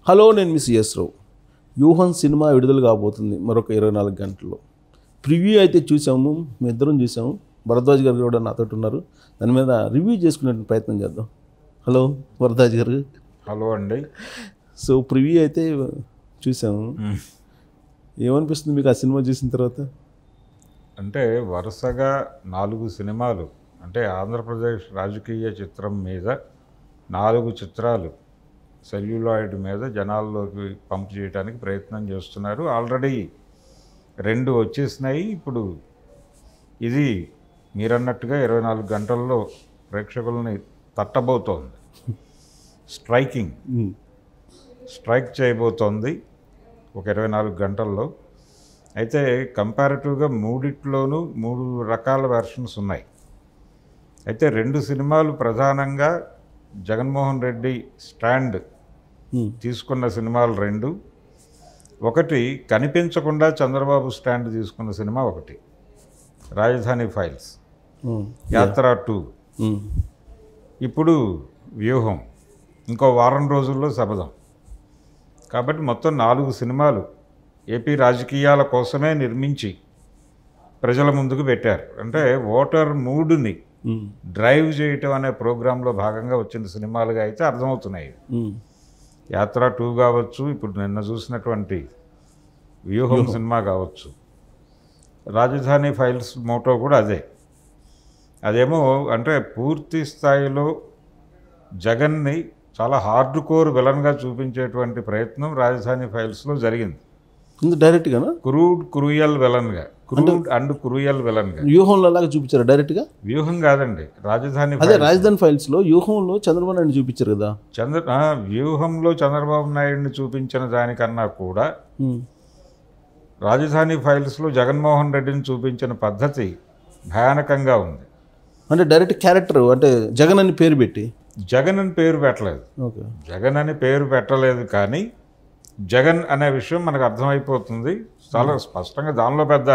Hello, నేను మీ CS రావు. వ్యూహం cinema విడుదల కాబోతుంది మరొక 24 గంటల్లో. ప్రివ్యూ అయితే చూసాము, మీ ఇద్దరం చూసాము. భరద్వాజ్ గారు కూడా నాతో ఉన్నారు. దాని మీద రివ్యూ చేసుకునే ప్రయత్నం చేద్దాం. హలో భరద్వాజ్ గారు. హలో అండి. సో ప్రివ్యూ అయితే చూసాము. ఏమనిపిస్తుంది మీకు ఆ సినిమా చూసిన తర్వాత? అంటే వరుసగా 4 సినిమాలు, అంటే ఆంధ్రప్రదేశ్ రాజకీయ చిత్రం మీద 4 చిత్రాలు సెల్యులాయిడ్ మీద జనాల్లోకి పంప్ చేయడానికి ప్రయత్నం చేస్తున్నారు. ఆల్రెడీ 2 వచ్చేసినాయి. ఇప్పుడు ఇది మీరన్నట్టుగా 24 గంటల్లో ప్రేక్షకుల్ని తట్టబోతోంది. స్ట్రైక్ చేయబోతోంది ఒక 24 గంటల్లో. అయితే కంపారిటివ్గా మూడిట్లోనూ 3 రకాల వెర్షన్స్ ఉన్నాయి. అయితే 2 సినిమాలు ప్రధానంగా జగన్మోహన్ రెడ్డి స్టాండ్ తీసుకున్న సినిమాలు 2. ఒకటి కనిపించకుండా చంద్రబాబు స్టాండ్ తీసుకున్న సినిమా ఒకటి, రాజధాని ఫైల్స్, యాత్ర 2. ఇప్పుడు వ్యూహం, ఇంకో వారం రోజుల్లో శపథం. కాబట్టి మొత్తం 4 సినిమాలు ఏపీ రాజకీయాల కోసమే నిర్మించి ప్రజల ముందుకు పెట్టారు. అంటే ఓటర్ మూడ్ని డ్రైవ్ చేయటం అనే ప్రోగ్రాంలో భాగంగా వచ్చిన సినిమాలుగా అయితే అర్థమవుతున్నాయి. యాత్ర 2 కావచ్చు, ఇప్పుడు నిన్న చూసినటువంటి వ్యూహం సినిమా కావచ్చు, రాజధాని ఫైల్స్ మోటో కూడా అదే. అదేమో అంటే పూర్తి స్థాయిలో జగన్ని చాలా హార్డ్ కోర్ విలన్గా చూపించేటువంటి ప్రయత్నం రాజధాని ఫైల్స్లో జరిగింది. డైరెక్ట్గానా? క్రూయల్ విలన్గా, క్రూయల్ విలన్గా. వ్యూహంలో లాగా చూపించారు డైరెక్ట్గా? వ్యూహం కాదండి, రాజధాని. అదే రాజధాని ఫైల్స్లో వ్యూహంలో చంద్రబాబు నాయుడు చూపించారు కదా. వ్యూహంలో చంద్రబాబు నాయుడిని చూపించిన దానికన్నా కూడా రాజధాని ఫైల్స్లో జగన్మోహన్ రెడ్డిని చూపించిన పద్ధతి భయానకంగా ఉంది. అంటే డైరెక్ట్ క్యారెక్టర్, అంటే జగన్ అని పేరు పెట్టి. జగన్ అని పేరు పెట్టలేదు. జగన్ అని పేరు పెట్టలేదు, కానీ జగన్ అనే విషయం మనకు అర్థమైపోతుంది చాలా స్పష్టంగా. దానిలో పెద్ద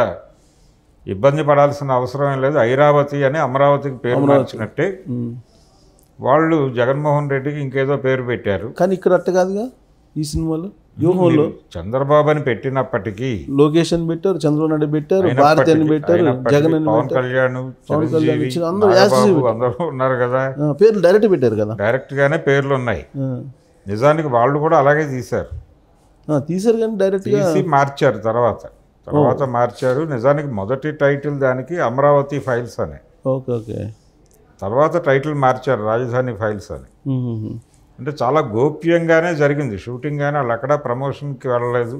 ఇబ్బంది పడాల్సిన అవసరం ఏం లేదు. ఐరావతి అని అమరావతికి పేరు మార్చినట్టే వాళ్ళు జగన్మోహన్ రెడ్డికి ఇంకేదో పేరు పెట్టారు. కానీ ఇక్కడ అట్ట కాదుగా ఈ సినిమాలో. వ్యూహంలో చంద్రబాబు అని పెట్టినప్పటికీ లోకేష్ అని పెట్టారు, చంద్రబాబు నాయుడు పెట్టారు, భారతి అని పెట్టారు, జగన్ అని పవన్ కళ్యాణ్, అందరూ ఉన్నారు కదా. పేర్లు డైరెక్ట్ పెట్టారు కదా. డైరెక్ట్ గానే పేర్లు ఉన్నాయి. నిజానికి వాళ్ళు కూడా అలాగే తీశారు కానీ డైరెక్ట్ తీసి మార్చారు. తర్వాత మార్చారు. నిజానికి మొదటి టైటిల్ దానికి అమరావతి ఫైల్స్ అని. ఓకే. తర్వాత టైటిల్ మార్చారు రాజధాని ఫైల్స్ అని. అంటే చాలా గోప్యంగానే జరిగింది షూటింగ్. కానీ వాళ్ళు అక్కడ ప్రమోషన్కి వెళ్ళలేదు.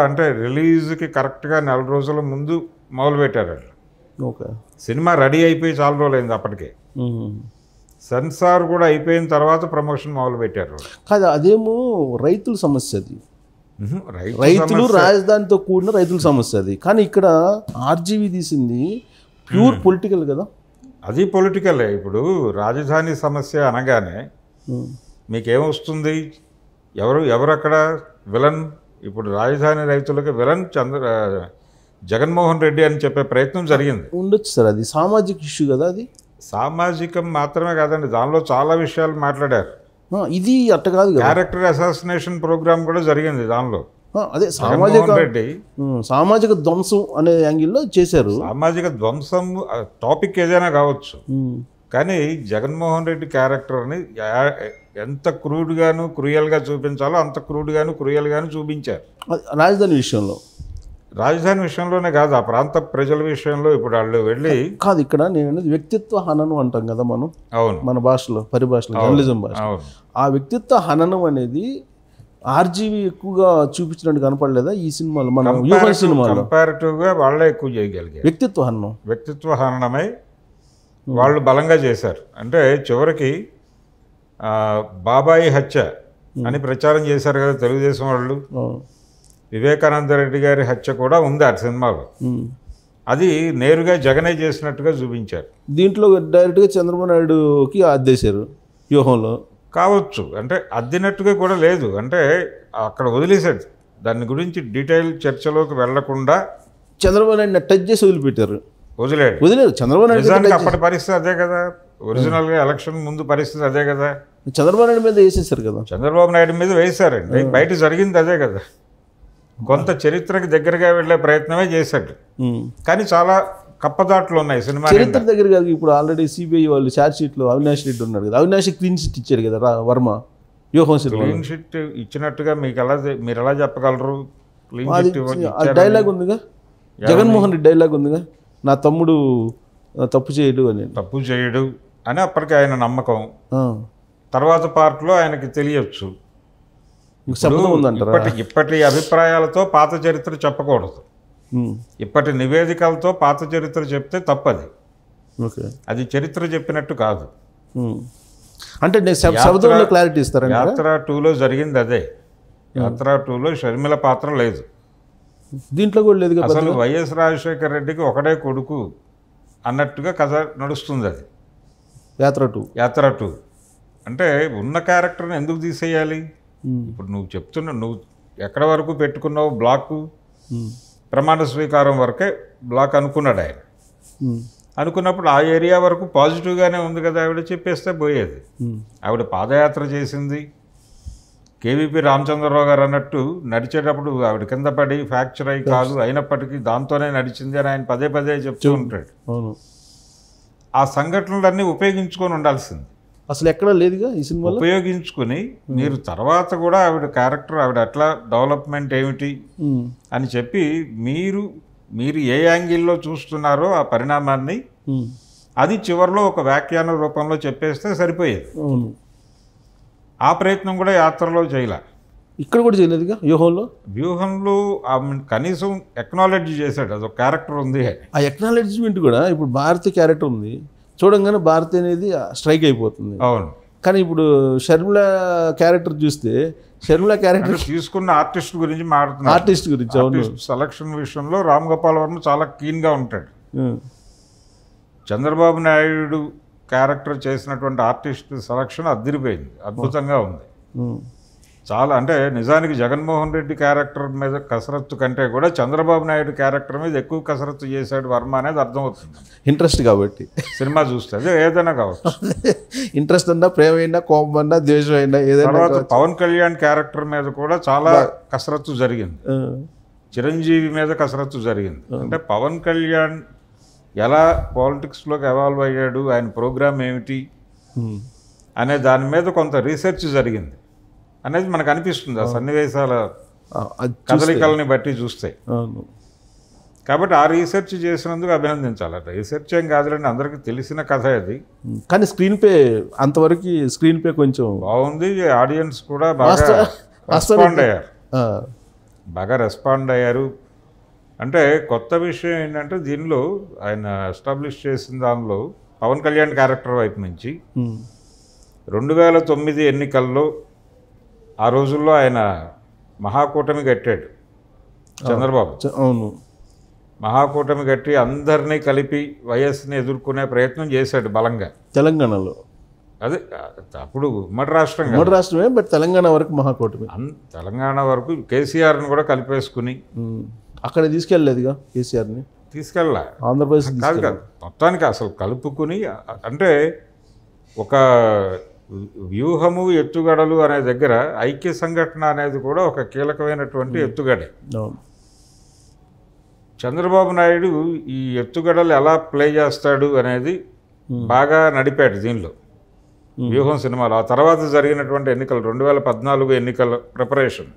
అంటే రిలీజ్కి కరెక్ట్గా 4 రోజుల ముందు మొదలుపెట్టారు వాళ్ళు. సినిమా రెడీ అయిపోయి చాలా రోజులైంది అప్పటికే. సెన్సార్ కూడా అయిపోయిన తర్వాత ప్రమోషన్ మొదలుపెట్టారు. కాదు, అదేమో రైతుల సమస్య. అది రైతులు, రాజధానితో కూడిన రైతుల సమస్య అది. కానీ ఇక్కడ ఆర్జీవీ తీసింది ప్యూర్ పొలిటికల్ కదా. అది పొలిటికలే. ఇప్పుడు రాజధాని సమస్య అనగానే మీకేమొస్తుంది? ఎవరు అక్కడ విలన్? ఇప్పుడు రాజధాని రైతులకు విలన్ జగన్మోహన్ రెడ్డి అని చెప్పే ప్రయత్నం జరిగింది. ఉండొచ్చు సార్, అది సామాజిక ఇష్యూ కదా. అది సామాజికం మాత్రమే కాదండి, దానిలో చాలా విషయాలు మాట్లాడారు. ఇది అట్ట కాదు. క్యారెక్టర్ అసాసినేషన్ ప్రోగ్రామ్ కూడా జరిగింది దానిలో. అదే సామాజిక ధ్వంసం అనే యాంగిల్లో చేశారు. సామాజిక ధ్వంసం టాపిక్ ఏదైనా కావచ్చు, కానీ జగన్మోహన్ రెడ్డి క్యారెక్టర్ని ఎంత క్రూడ్గాను క్రూయల్గా చూపించాలో అంత క్రూడ్గాను క్రూయల్గాను చూపించారు. రాజధాని విషయంలోనే కాదు, ఆ ప్రాంత ప్రజల విషయంలో. ఇప్పుడు వాళ్ళు వెళ్ళి కాదు, ఇక్కడ నేను వ్యక్తిత్వ హననం అంటాం కదా మనం. అవును, మన భాషలో, పరిభాషలో, జర్నలిజం భాష. ఆ వ్యక్తిత్వ హననం అనేది ఆర్జీవీ ఎక్కువగా చూపించినట్టు కనపడలేదా ఈ సినిమాలో? మన వ్యూహం సినిమాలో కంపారిటివ్గా వాళ్ళే ఎక్కువ చేయగలిగారు. వ్యక్తిత్వ హననమై వాళ్ళు బలంగా చేశారు. అంటే చివరికి బాబాయి హత్య అని ప్రచారం చేశారు కదా తెలుగుదేశం వాళ్ళు. వివేకానంద రెడ్డి గారి హత్య కూడా ఉంది ఆ సినిమాలో. అది నేరుగా జగనే చేసినట్టుగా చూపించారు. దీంట్లో డైరెక్ట్గా చంద్రబాబు నాయుడుకి అద్దేశారు వ్యూహంలో కావచ్చు. అంటే అద్దినట్టుగా కూడా లేదు, అంటే అక్కడ వదిలేశాడు. దాని గురించి డీటెయిల్ చర్చలోకి వెళ్లకుండా చంద్రబాబు నాయుడు టచ్ చేసి వదిలేడు. చంద్రబాబు నాయుడు అప్పటి పరిస్థితి అదే కదా. ఒరిజినల్గా ఎలక్షన్ ముందు పరిస్థితి అదే కదా. చంద్రబాబు నాయుడు మీద వేసేసారు కదా. చంద్రబాబు నాయుడు మీద వేశారండి. బయట జరిగింది అదే కదా. కొంత చరిత్రకి దగ్గరగా వెళ్ళే ప్రయత్నమే చేశాడు. కానీ చాలా కప్పదాట్లు ఉన్నాయి సినిమా. చరిత్ర దగ్గర కాదు. ఇప్పుడు ఆల్రెడీ సిబిఐ వాళ్ళు ఛార్జ్ షీట్లో అవినాష్ రెడ్డి ఉన్నాడు కదా, అవినాష్ క్లీన్ షీట్ ఇచ్చారు కదా వర్మ వ్యూహం సినిమా. క్లీన్ షీట్ ఇచ్చినట్టుగా మీరు ఎలా చెప్పగలరు? క్లీన్ షీట్ డైలాగ్ ఉందిగా, జగన్మోహన్ రెడ్డి డైలాగ్ ఉందిగా, నా తమ్ముడు తప్పు చేయడు అని. తప్పు చేయడు అని అప్పటికి ఆయన నమ్మకం. తర్వాత పార్ట్లో ఆయనకి తెలియచ్చు. ఇప్పటి అభిప్రాయాలతో పాత చరిత్ర చెప్పకూడదు. ఇప్పటి నివేదికలతో పాత చరిత్ర చెప్తే తప్పది. అది చరిత్ర చెప్పినట్టు కాదు. అంటే క్లారిటీ ఇస్తారా? యాత్ర 2లో జరిగింది అదే. యాత్ర 2లో షర్మిల పాత్ర లేదు, దీంట్లో కూడా లేదు. అసలు వైఎస్ రాజశేఖర రెడ్డికి ఒకడే కొడుకు అన్నట్టుగా కథ నడుస్తుంది. అది యాత్ర 2 అంటే ఉన్న క్యారెక్టర్ని ఎందుకు తీసేయాలి? ఇప్పుడు నువ్వు నువ్వు ఎక్కడ వరకు పెట్టుకున్నావు బ్లాక్? ప్రమాణ స్వీకారం వరకే బ్లాక్ అనుకున్నాడు ఆయన. అనుకున్నప్పుడు ఆ ఏరియా వరకు పాజిటివ్గానే ఉంది కదా, ఆవిడ చెప్పేస్తే పోయేది. ఆవిడ పాదయాత్ర చేసింది. కేవీపీ రామచంద్రరావు గారు అన్నట్టు నడిచేటప్పుడు ఆవిడ కింద పడి ఫ్రాక్చర్ అయ్యి కాలు అయినప్పటికీ దాంతోనే నడిచింది అని ఆయన పదే పదే చెప్తూ ఉంటాడు. ఆ సంఘటనలన్నీ ఉపయోగించుకొని ఉండాల్సింది. అసలు ఎక్కడా లేదుగా ఈ సినిమా. ఉపయోగించుకుని మీరు తర్వాత కూడా ఆవిడ క్యారెక్టర్, ఆవిడ ఎట్లా డెవలప్మెంట్ ఏమిటి అని చెప్పి మీరు ఏ యాంగిల్లో చూస్తున్నారో ఆ పరిణామాన్ని అది చివరిలో ఒక వ్యాఖ్యాన రూపంలో చెప్పేస్తే సరిపోయేది. ఆ ప్రయత్నం కూడా యాత్రలో చేయలే. ఇక్కడ కూడా చేయలేదుగా వ్యూహంలో కనీసం ఎక్నాలెడ్జ్ చేశాడు, అదొక క్యారెక్టర్ ఉంది. ఆ ఎక్నాలెడ్జ్మెంట్ కూడా ఇప్పుడు భారతి క్యారెక్టర్ ఉంది, చూడంగానే భారతి అనేది స్ట్రైక్ అయిపోతుంది. అవును. కానీ ఇప్పుడు షర్మిల క్యారెక్టర్ చూస్తే షర్మిల క్యారెక్టర్ తీసుకున్న ఆర్టిస్ట్ గురించి మాట్లాడుతున్నారు. ఆర్టిస్ట్ గురించి సెలక్షన్ విషయంలో రామ్ గోపాల్ వర్మ చాలా కీన్గా ఉంటాడు. చంద్రబాబు నాయుడు క్యారెక్టర్ చేసినటువంటి ఆర్టిస్ట్ సెలక్షన్ అదిరిపోయింది, అద్భుతంగా ఉంది. చాలా అంటే నిజానికి జగన్మోహన్ రెడ్డి క్యారెక్టర్ మీద కసరత్తు కంటే కూడా చంద్రబాబు నాయుడు క్యారెక్టర్ మీద ఎక్కువ కసరత్తు చేశాడు వర్మ అనేది అర్థమవుతుంది. ఇంట్రెస్ట్ కాబట్టి సినిమా చూస్తే అదే ఏదైనా కావచ్చు. ఇంట్రెస్ట్ అన్నా, ప్రేమ అయినా, కోపం అన్నా, ద్వేషం అయినా ఏదైనా. తర్వాత పవన్ కళ్యాణ్ క్యారెక్టర్ మీద కూడా చాలా కసరత్తు జరిగింది. చిరంజీవి మీద కసరత్తు జరిగింది. అంటే పవన్ కళ్యాణ్ ఎలా పాలిటిక్స్లోకి ఎవాల్వ్ అయ్యాడు, ఆయన ప్రోగ్రామ్ ఏమిటి అనే దాని మీద కొంత రీసెర్చ్ జరిగింది అనేది మనకు అనిపిస్తుంది ఆ సన్నివేశాల కదలికల్ని బట్టి చూస్తే. కాబట్టి ఆ రీసెర్చ్ చేసినందుకు అభినందించాలి. రీసెర్చ్ ఏం కాదులేండి, అందరికీ తెలిసిన కథ అది. కానీ స్క్రీన్ పే అంతవరకు స్క్రీన్ పే కొంచెం బాగుంది. ఆడియన్స్ కూడా బాగా రెస్పాండ్ అయ్యారు. అంటే కొత్త విషయం ఏంటంటే దీనిలో ఆయన ఎస్టాబ్లిష్ చేసిన దానిలో పవన్ కళ్యాణ్ క్యారెక్టర్ వైపు నుంచి 2009 ఎన్నికల్లో ఆ రోజుల్లో ఆయన మహాకూటమి కట్టాడు చంద్రబాబు. అవును, మహాకూటమి కట్టి అందరినీ కలిపి వైఎస్ని ఎదుర్కొనే ప్రయత్నం చేశాడు బలంగా తెలంగాణలో. అదే అప్పుడు ఉమ్మడి రాష్ట్రమే, బట్ తెలంగాణ వరకు మహాకూటమి. తెలంగాణ వరకు కేసీఆర్ని కూడా కలిపేసుకుని అక్కడ తీసుకెళ్ళలేదుగా, కేసీఆర్ని తీసుకెళ్ళా, ఆంధ్రప్రదేశ్ కాదు కాదు మొత్తానికి అసలు కలుపుకుని. అంటే ఒక వ్యూహము, ఎత్తుగడలు అనే దగ్గర ఐక్య సంఘటన అనేది కూడా ఒక కీలకమైనటువంటి ఎత్తుగడే. చంద్రబాబు నాయుడు ఈ ఎత్తుగడలు ఎలా ప్లే చేస్తాడు అనేది బాగా నడిపాడు దీనిలో, వ్యూహం సినిమాలో. ఆ తర్వాత జరిగినటువంటి ఎన్నికలు 2014 ఎన్నికల ప్రిపరేషన్,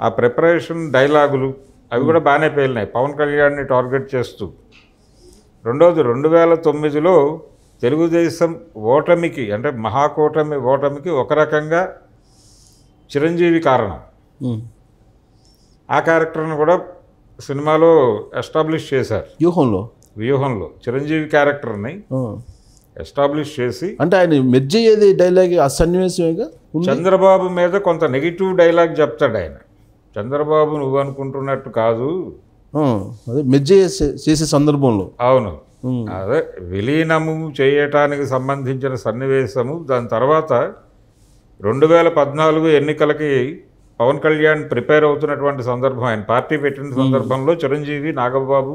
ఆ ప్రిపరేషన్ డైలాగులు అవి కూడా బాగానే పేలినాయి పవన్ కళ్యాణ్ని టార్గెట్ చేస్తూ. రెండోది 2009లో తెలుగుదేశం ఓటమికి, అంటే మహాకూటమి ఓటమికి ఒక రకంగా చిరంజీవి కారణం. ఆ క్యారెక్టర్ని కూడా సినిమాలో ఎస్టాబ్లిష్ చేశారు. వ్యూహంలో చిరంజీవి క్యారెక్టర్ని ఎస్టాబ్లిష్ చేసి, అంటే ఆయన మెర్జ్ అయ్యేది డైలాగ్ ఆ సన్నివేశమేగా. చంద్రబాబు మీద కొంత నెగిటివ్ డైలాగ్ చెప్తాడు ఆయన. చంద్రబాబు నువ్వు అనుకుంటున్నట్టు కాదు, అదే మెర్జ్ చేసే సందర్భంలో. అవును, అదే విలీనము చేయటానికి సంబంధించిన సన్నివేశము. దాని తర్వాత 2014 ఎన్నికలకి పవన్ కళ్యాణ్ ప్రిపేర్ అవుతున్నటువంటి సందర్భం, ఆయన పార్టీ పెట్టిన సందర్భంలో చిరంజీవి, నాగబాబు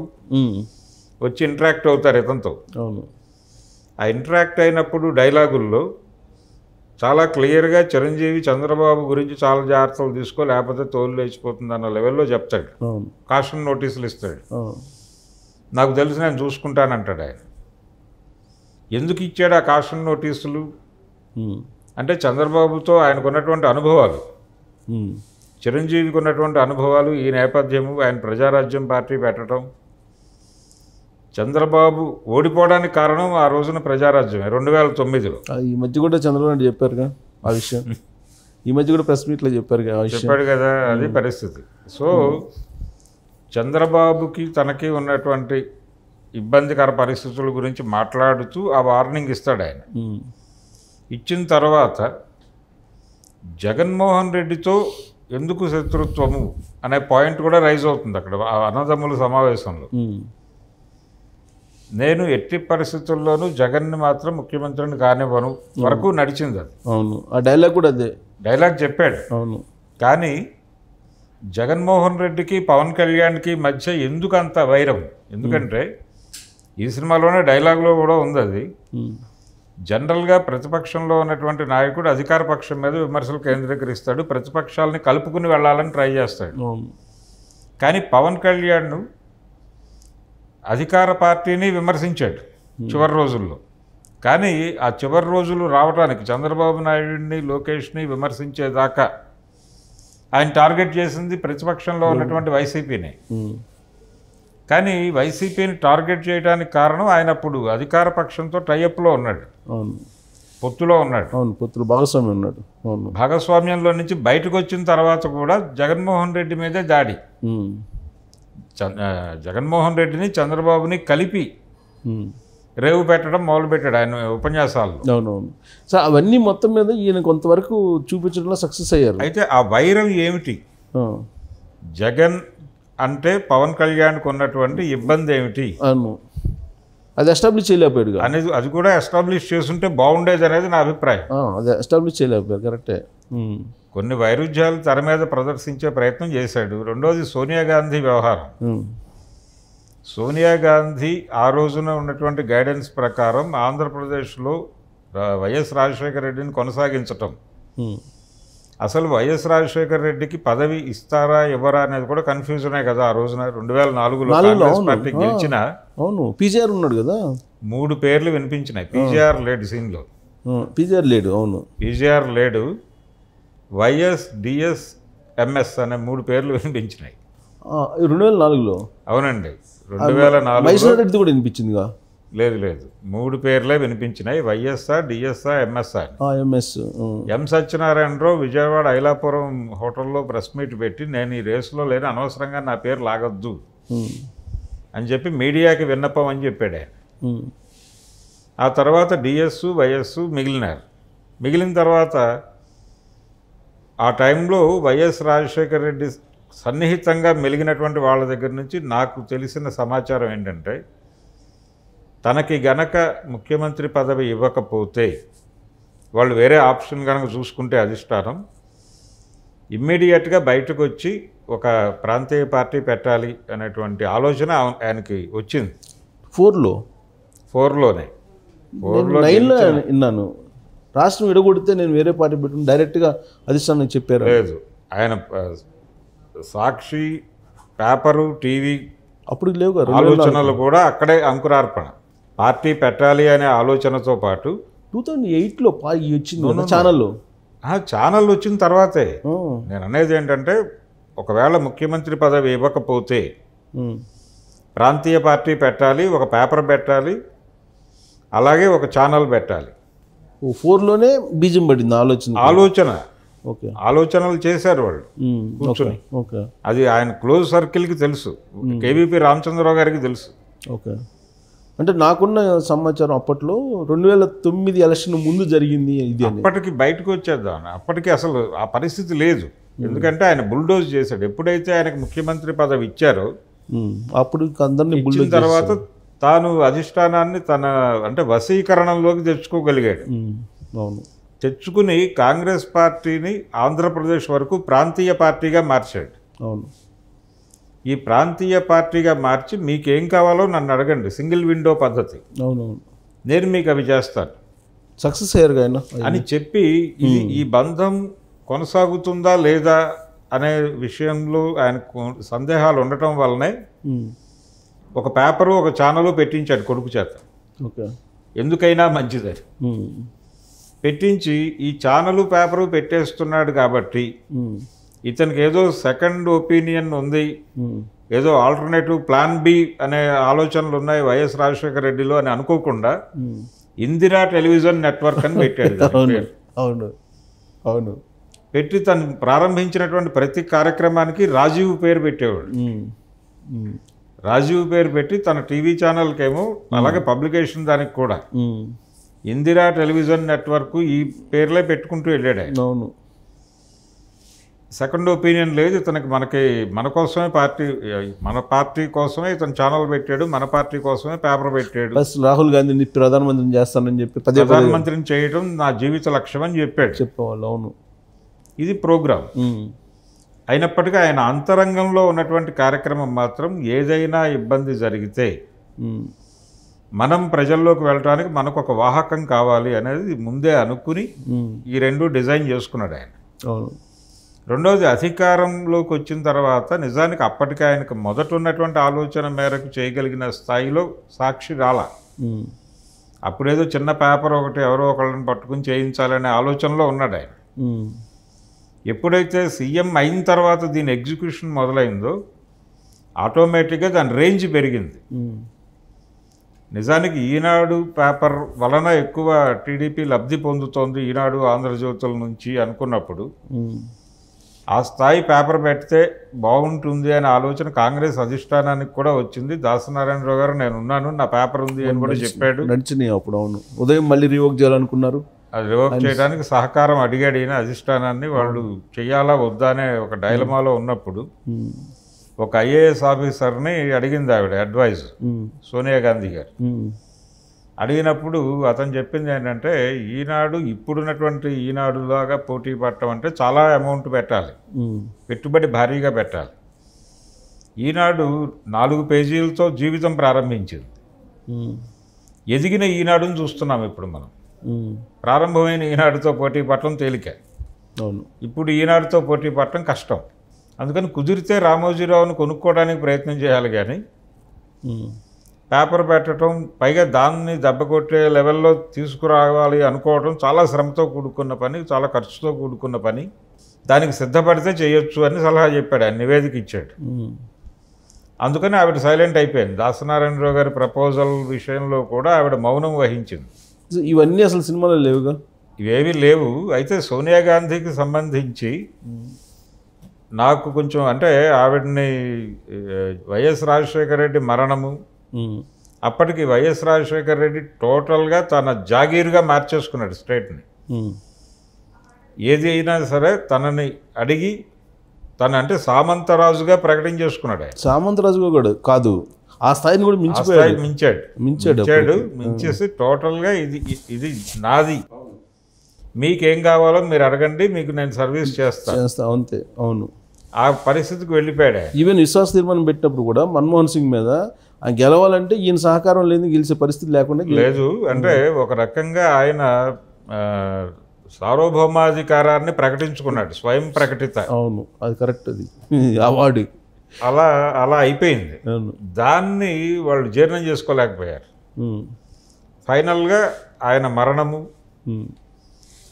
వచ్చి ఇంటరాక్ట్ అవుతారు ఇతనితో. ఆ ఇంటరాక్ట్ అయినప్పుడు డైలాగుల్లో చాలా క్లియర్గా చిరంజీవి చంద్రబాబు గురించి చాలా జాగ్రత్తలు తీసుకో, లేకపోతే తోలు లేచిపోతుంది అన్న లెవెల్లో చెప్తాడు. అవును కాషన్ నోటీసులు ఇస్తాడు. అవును నాకు తెలిసి నేను చూసుకుంటానంటాడు ఆయన. ఎందుకు ఇచ్చాడు ఆ కాషన్ నోటీసులు అంటే చంద్రబాబుతో ఆయనకున్నటువంటి అనుభవాలు, చిరంజీవికి ఉన్నటువంటి అనుభవాలు, ఈ నేపథ్యము, ఆయన ప్రజారాజ్యం పార్టీ పెట్టడం, చంద్రబాబు ఓడిపోవడానికి కారణం ఆ రోజున ప్రజారాజ్యమే 2009లో. ఈ మధ్య కూడా చంద్రబాబు నాయుడు చెప్పారుగా ఆ విషయం. ఈ మధ్య కూడా ప్రెస్ మీట్లో చెప్పారుగా ఆ విషయం. చెప్పాడు కదా, అది పరిస్థితి. సో చంద్రబాబుకి తనకి ఉన్నటువంటి ఇబ్బందికర పరిస్థితుల గురించి మాట్లాడుతూ ఆ వార్నింగ్ ఇస్తాడు ఆయన. ఇచ్చిన తర్వాత జగన్మోహన్ రెడ్డితో ఎందుకు శత్రుత్వము అనే పాయింట్ కూడా రైజ్ అవుతుంది అక్కడ ఆ అన్నదమ్ముల సమావేశంలో. నేను ఎట్టి పరిస్థితుల్లోనూ జగన్ని మాత్రం ముఖ్యమంత్రిని కానివ్వను వరకు నడిచింది అది. అవును, ఆ డైలాగ్ కూడా అదే డైలాగ్ చెప్పాడు. అవును, కానీ జగన్మోహన్ రెడ్డికి పవన్ కళ్యాణ్కి మధ్య ఎందుకు అంత వైరం? ఎందుకంటే ఈ సినిమాలోనే డైలాగ్లో కూడా ఉంది అది. జనరల్గా ప్రతిపక్షంలో ఉన్నటువంటి నాయకుడు అధికార పక్షం మీద విమర్శలు కేంద్రీకరిస్తాడు, ప్రతిపక్షాలని కలుపుకుని వెళ్ళాలని ట్రై చేస్తాడు. కానీ పవన్ కళ్యాణ్ అధికార పార్టీని విమర్శించాడు చివరి రోజుల్లో. కానీ ఆ చివరి రోజులు రావడానికి చంద్రబాబు నాయుడిని, లోకేష్ని విమర్శించేదాకా ఆయన టార్గెట్ చేసింది ప్రతిపక్షంలో ఉన్నటువంటి వైసీపీని. కానీ వైసీపీని టార్గెట్ చేయడానికి కారణం ఆయన అప్పుడు అధికార పక్షంతో టైఅప్లో ఉన్నాడు, పొత్తులో ఉన్నాడు. అవును, పొత్తులో భాగస్వామ్యం ఉన్నాడు. అవును, భాగస్వామ్యంలో నుంచి బయటకు వచ్చిన తర్వాత కూడా జగన్మోహన్ రెడ్డి మీదే దాడి. జగన్మోహన్ రెడ్డిని చంద్రబాబుని కలిపి రేవు పెట్టడం మొదలుపెట్టాడు ఆయన ఉపన్యాసాలు. అవునవును. సో అవన్నీ మొత్తం మీద ఈయన కొంతవరకు చూపించడంలో సక్సెస్ అయ్యారు. అయితే ఆ వైరం ఏమిటి? జగన్ అంటే పవన్ కళ్యాణ్కి ఉన్నటువంటి ఇబ్బంది ఏమిటి? అవును, అది ఎస్టాబ్లిష్ చేయలేకపోయాడు అనేది, అది కూడా ఎస్టాబ్లిష్ చేస్తుంటే బాగుండేది అనేది నా అభిప్రాయం. అది ఎస్టాబ్లిష్ చేయలేకపోయారు, కరెక్టే. కొన్ని వైరుధ్యాలు తెర మీద ప్రదర్శించే ప్రయత్నం చేశాడు. రెండోది సోనియా గాంధీ వ్యవహారం. సోనియా గాంధీ ఆ రోజున ఉన్నటువంటి గైడెన్స్ ప్రకారం ఆంధ్రప్రదేశ్లో వైఎస్ రాజశేఖర రెడ్డిని కొనసాగించటం, అసలు వైఎస్ రాజశేఖర రెడ్డికి పదవి ఇస్తారా ఇవ్వరా అనేది కూడా కన్ఫ్యూజనే కదా. ఆ రోజున 2004లో కాంగ్రెస్ పార్టీ గెలిచిన పీజీఆర్ ఉన్నాడు కదా, 3 పేర్లు వినిపించినాయి. పీజీఆర్ లేడు సీన్లో, పీజీఆర్ లేడు. అవును, పీజీఆర్ లేడు. వైఎస్, డిఎస్, ఎంఎస్ అనే 3 పేర్లు వినిపించినాయి 2004లో. అవునండి, 2004 మైసూర్ రెడ్డి కూడా వినిపించిందిగా. లేదు, 3 పేర్లే వినిపించినాయి, వైఎస్ఆర్, డిఎస్ఆర్, ఎంఎస్ఆర్. ఎం సత్యనారాయణరావు విజయవాడ ఐలాపురం హోటల్లో ప్రెస్ మీట్ పెట్టి నేను ఈ రేసులో లేని, అనవసరంగా నా పేరు లాగొద్దు అని చెప్పి మీడియాకి విన్నపం అని చెప్పాడు ఆయన. ఆ తర్వాత డిఎస్, వైఎస్ మిగిలినారు. మిగిలిన తర్వాత ఆ టైంలో వైఎస్ రాజశేఖర రెడ్డి సన్నిహితంగా మెలిగినటువంటి వాళ్ళ దగ్గర నుంచి నాకు తెలిసిన సమాచారం ఏంటంటే, తనకి గనక ముఖ్యమంత్రి పదవి ఇవ్వకపోతే వాళ్ళు వేరే ఆప్షన్ కనుక చూసుకుంటే అధిష్టానం ఇమ్మీడియట్గా బయటకు వచ్చి ఒక ప్రాంతీయ పార్టీ పెట్టాలి అనేటువంటి ఆలోచన ఆయనకి వచ్చింది. 4లోనే విన్నాను. రాష్ట్రం విడగొడితే నేను వేరే పార్టీ పెట్టుకుని డైరెక్ట్గా అధిష్టానం చెప్పారు. లేదు, ఆయన సాక్షి, పేపరు, టీవీ అప్పుడు లేవు ఆలోచనలు కూడా అక్కడే అంకురార్పణ. పార్టీ పెట్టాలి అనే ఆలోచనతో పాటు 2008లో వచ్చింది ఛానల్లో. ఛానల్ వచ్చిన తర్వాతే నేను అనేది ఏంటంటే, ఒకవేళ ముఖ్యమంత్రి పదవి ఇవ్వకపోతే ప్రాంతీయ పార్టీ పెట్టాలి, ఒక పేపర్ పెట్టాలి, అలాగే ఒక ఛానల్ పెట్టాలి. 4లోనే బీజం పడింది ఆలోచనలు చేశారు వాళ్ళు కూర్చొని. అది ఆయన క్లోజ్ సర్కిల్కి తెలుసు, కేవీపీ రామచంద్రరావు గారికి తెలుసు. ఓకే, అంటే నాకున్న సమాచారం అప్పట్లో 2009 ఎలక్షన్ ముందు జరిగింది ఇది. అప్పటికి బయటకు వచ్చేద్దాం, అప్పటికి అసలు ఆ పరిస్థితి లేదు. ఎందుకంటే ఆయన బుల్డోజ్ చేశాడు. ఎప్పుడైతే ఆయనకు ముఖ్యమంత్రి పదవి ఇచ్చారో అప్పుడు అందరినీ ఇచ్చిన తర్వాత తాను అధిష్టానాన్ని తన అంటే వశీకరణంలోకి తెచ్చుకోగలిగాడు. అవును, తెచ్చుకుని కాంగ్రెస్ పార్టీని ఆంధ్రప్రదేశ్ వరకు ప్రాంతీయ పార్టీగా మార్చాడు. అవును, ఈ ప్రాంతీయ పార్టీగా మార్చి మీకేం కావాలో నన్ను అడగండి, సింగిల్ విండో పద్ధతి. అవునవును, నేను మీకు అవి చేస్తాను. సక్సెస్ అయ్యారు ఆయన అని చెప్పి ఈ బంధం కొనసాగుతుందా లేదా అనే విషయంలో ఆయనకు సందేహాలు ఉండటం వల్లనే ఒక పేపరు ఒక ఛానల్ పెట్టించాడు కొడుకు చేత. ఓకే, ఎందుకైనా మంచిదని పెట్టించి ఈ ఛానల్ పేపరు పెట్టేస్తున్నాడు కాబట్టి ఇతనికి ఏదో సెకండ్ ఒపీనియన్ ఉంది, ఏదో ఆల్టర్నేటివ్ ప్లాన్ బి అనే ఆలోచనలు ఉన్నాయి వైఎస్ రాజశేఖర రెడ్డిలో అని అనుకోకుండా ఇందిరా టెలివిజన్ నెట్వర్క్ అని పెట్టాడు. అవును అవును, పెట్టి తను ప్రారంభించినటువంటి ప్రతి కార్యక్రమానికి రాజీవ్ పేరు పెట్టేవాడు. రాజీవ్ పేరు పెట్టి తన టీవీ ఛానల్కేమో అలాగే పబ్లికేషన్ దానికి కూడా ఇందిరా టెలివిజన్ నెట్వర్క్ ఈ పేర్లే పెట్టుకుంటూ వెళ్ళాడు ఆయన. అవును, సెకండ్ ఒపీనియన్ లేదు ఇతనికి. మన కోసమే మన పార్టీ కోసమే ఇతను ఛానల్ పెట్టాడు, మన పార్టీ కోసమే పేపర్ పెట్టాడు. ప్లస్ రాహుల్ గాంధీని ప్రధానమంత్రిని చేస్తానని చెప్పి ప్రధానమంత్రిని చేయడం నా జీవిత లక్ష్యం అని చెప్పేవాళ్ళు. అవును, ఇది ప్రోగ్రాం. అయినప్పటికీ ఆయన అంతరంగంలో ఉన్నటువంటి కార్యక్రమం మాత్రం ఏదైనా ఇబ్బంది జరిగితే మనం ప్రజల్లోకి వెళ్ళడానికి మనకు ఒక వాహకం కావాలి అనేది ముందే అనుకుని ఈ రెండు డిజైన్ చేసుకున్నాడు ఆయన. రెండవది, అధికారంలోకి వచ్చిన తర్వాత నిజానికి అప్పటికి ఆయనకు మొదట ఉన్నటువంటి ఆలోచన మేరకు చేయగలిగిన స్థాయిలో సాక్షి రాలా. అప్పుడేదో చిన్న పేపర్ ఒకటి ఎవరో ఒకళ్ళని పట్టుకుని చేయించాలనే ఆలోచనలో ఉన్నాడు ఆయన. ఎప్పుడైతే సీఎం అయిన తర్వాత దీని ఎగ్జిక్యూషన్ మొదలైందో ఆటోమేటిక్గా దాని రేంజ్ పెరిగింది. నిజానికి ఈనాడు పేపర్ వలన ఎక్కువ టీడీపీ లబ్ధి పొందుతోంది ఈనాడు ఆంధ్రజ్యోతుల నుంచి అనుకున్నప్పుడు ఆ స్థాయి పేపర్ పెడితే బాగుంటుంది అనే ఆలోచన కాంగ్రెస్ అధిష్టానానికి కూడా వచ్చింది. దాసనారాయణరావు గారు నేను ఉన్నాను, నా పేపర్ ఉంది అని కూడా చెప్పాడు. నడిచినాయి అప్పుడు. అవును, ఉదయం మళ్ళీ రివోక్ చేయాలనుకున్నారు. అది రివోక్ చేయడానికి సహకారం అడిగాడు ఈయన అధిష్టానాన్ని. వాళ్ళు చెయ్యాలా వద్దా అనే ఒక డైలమాలో ఉన్నప్పుడు ఒక ఐఏఎస్ ఆఫీసర్ని అడిగింది ఆవిడ అడ్వైజ్, సోనియా గాంధీ గారు. అడిగినప్పుడు అతను చెప్పింది ఏంటంటే ఈనాడు ఇప్పుడున్నటువంటి ఈనాడులాగా పోటీ పడటం అంటే చాలా అమౌంట్ పెట్టాలి, పెట్టుబడి భారీగా పెట్టాలి. ఈనాడు 4 పేజీలతో జీవితం ప్రారంభించింది. ఎదిగిన ఈనాడుని చూస్తున్నాం ఇప్పుడు మనం. ప్రారంభమైన ఈనాడుతో పోటీ పడటం తేలిక, ఇప్పుడు ఈనాడుతో పోటీ పడటం కష్టం. అందుకని కుదిరితే రామోజీరావును కొనుక్కోవడానికి ప్రయత్నం చేయాలి కానీ పేపర్ పెట్టడం, పైగా దాన్ని దెబ్బకొట్టే లెవెల్లో తీసుకురావాలి అనుకోవడం చాలా శ్రమతో కూడుకున్న పని, చాలా ఖర్చుతో కూడుకున్న పని. దానికి సిద్ధపడితే చేయొచ్చు అని సలహా చెప్పాడు, ఆయన నివేదిక ఇచ్చాడు. అందుకని ఆవిడ సైలెంట్ అయిపోయింది. దాసనారాయణరావు గారి ప్రపోజల్ విషయంలో కూడా ఆవిడ మౌనం వహించింది. ఇవన్నీ అసలు సినిమాలో లేవుగా, ఇవేమీ లేవు. అయితే సోనియా గాంధీకి సంబంధించి నాకు కొంచెం అంటే ఆవిడని వైఎస్ రాజశేఖర రెడ్డి మరణము, అప్పటికి వైఎస్ రాజశేఖర రెడ్డి టోటల్గా తన జాగీరుగా మార్చేసుకున్నాడు స్టేట్ని. ఏది అయినా సరే తనని అడిగి తన అంటే సామంతరాజుగా ప్రకటించేసుకున్నాడు. ఆయన సామంతరాజుగా కూడా కాదు, ఆ స్థాయిని కూడా మించాడు. మించేసి టోటల్గా ఇది నాది, మీకేం కావాలో మీరు అడగండి, మీకు నేను సర్వీస్ చేస్తా అంతే. అవును, ఆ పరిస్థితికి వెళ్ళిపోయాడు. ఈవెన్ విశ్వాస తీర్మానం పెట్టినప్పుడు కూడా మన్మోహన్ సింగ్ మీద గెలవాలంటే ఈయన సహకారం లేదు, గెలిచే పరిస్థితి లేకుండా లేదు. అంటే ఒక రకంగా ఆయన సార్వభౌమాధికారాన్ని ప్రకటించుకున్నాడు, స్వయం ప్రకటిత. అవును, అది కరెక్ట్, అది అవార్డు అలా అయిపోయింది. దాన్ని వాళ్ళు జీర్ణం చేసుకోలేకపోయారు. ఫైనల్గా ఆయన మరణము,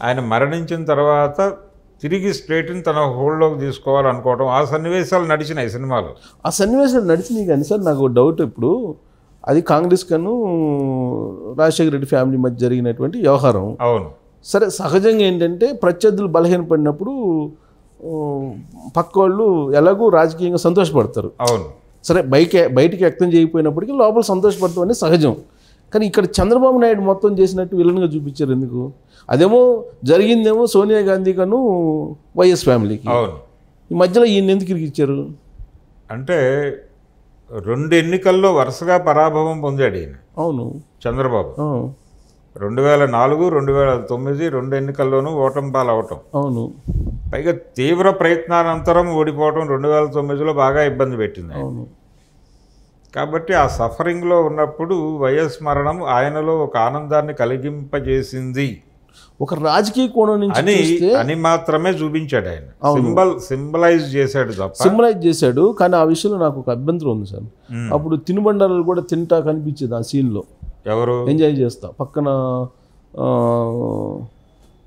ఆయన మరణించిన తర్వాత తిరిగి స్టేట్ని తన హోల్డ్లోకి తీసుకోవాలనుకోవడం, ఆ సన్నివేశాలు నడిచినాయి సినిమాలో. ఆ సన్నివేశాలు నడిచినాయి కానీ సార్ నాకు డౌట్, ఇప్పుడు అది కాంగ్రెస్ కను రాజశేఖర రెడ్డి ఫ్యామిలీ మధ్య జరిగినటువంటి వ్యవహారం. అవును, సరే, సహజంగా ఏంటంటే ప్రత్యర్థులు బలహీనపడినప్పుడు పక్క వాళ్ళు ఎలాగూ రాజకీయంగా సంతోషపడతారు. అవును, సరే, బయటికి వ్యక్తం చేయకపోయినప్పటికీ లోపల సంతోషపడతాం అనేది సహజం. కానీ ఇక్కడ చంద్రబాబు నాయుడు మొత్తం చేసినట్టు విలన్గా చూపించారు ఎందుకు? అదేమో జరిగిందేమో సోనియా గాంధీ కను వైఎస్ ఫ్యామిలీకి. అవును, ఈ మధ్యలో ఈయన ఎందుకు ఇరికిచ్చారు అంటే 2 ఎన్నికల్లో వరుసగా పరాభవం పొందాడు ఈయన. అవును, చంద్రబాబు 2004, 2009 2 ఎన్నికల్లోనూ ఓటమి పాలవటం. అవును, పైగా తీవ్ర ప్రయత్నానంతరం ఓడిపోవటం 2009లో బాగా ఇబ్బంది పెట్టింది. అవును, కాబట్టి ఆ సఫరింగ్లో ఉన్నప్పుడు వైఎస్ మరణం ఆయనలో ఒక ఆనందాన్ని కలిగింపజేసింది ఒక రాజకీయ కోణం నుంచి అని చూస్తే అని మాత్రమే చూపించాడు ఆయన. సింబలైజ్ చేశాడు తప్ప. సింబలైజ్ చేశాడు. కానీ ఆ విషయంలో నాకు ఒక అభ్యంతరం ఉంది సార్. అప్పుడు తినుబండారాలు కూడా తింటా కనిపించేది ఆ సీన్లో. ఎవరు ఎంజాయ్ చేస్తా పక్కన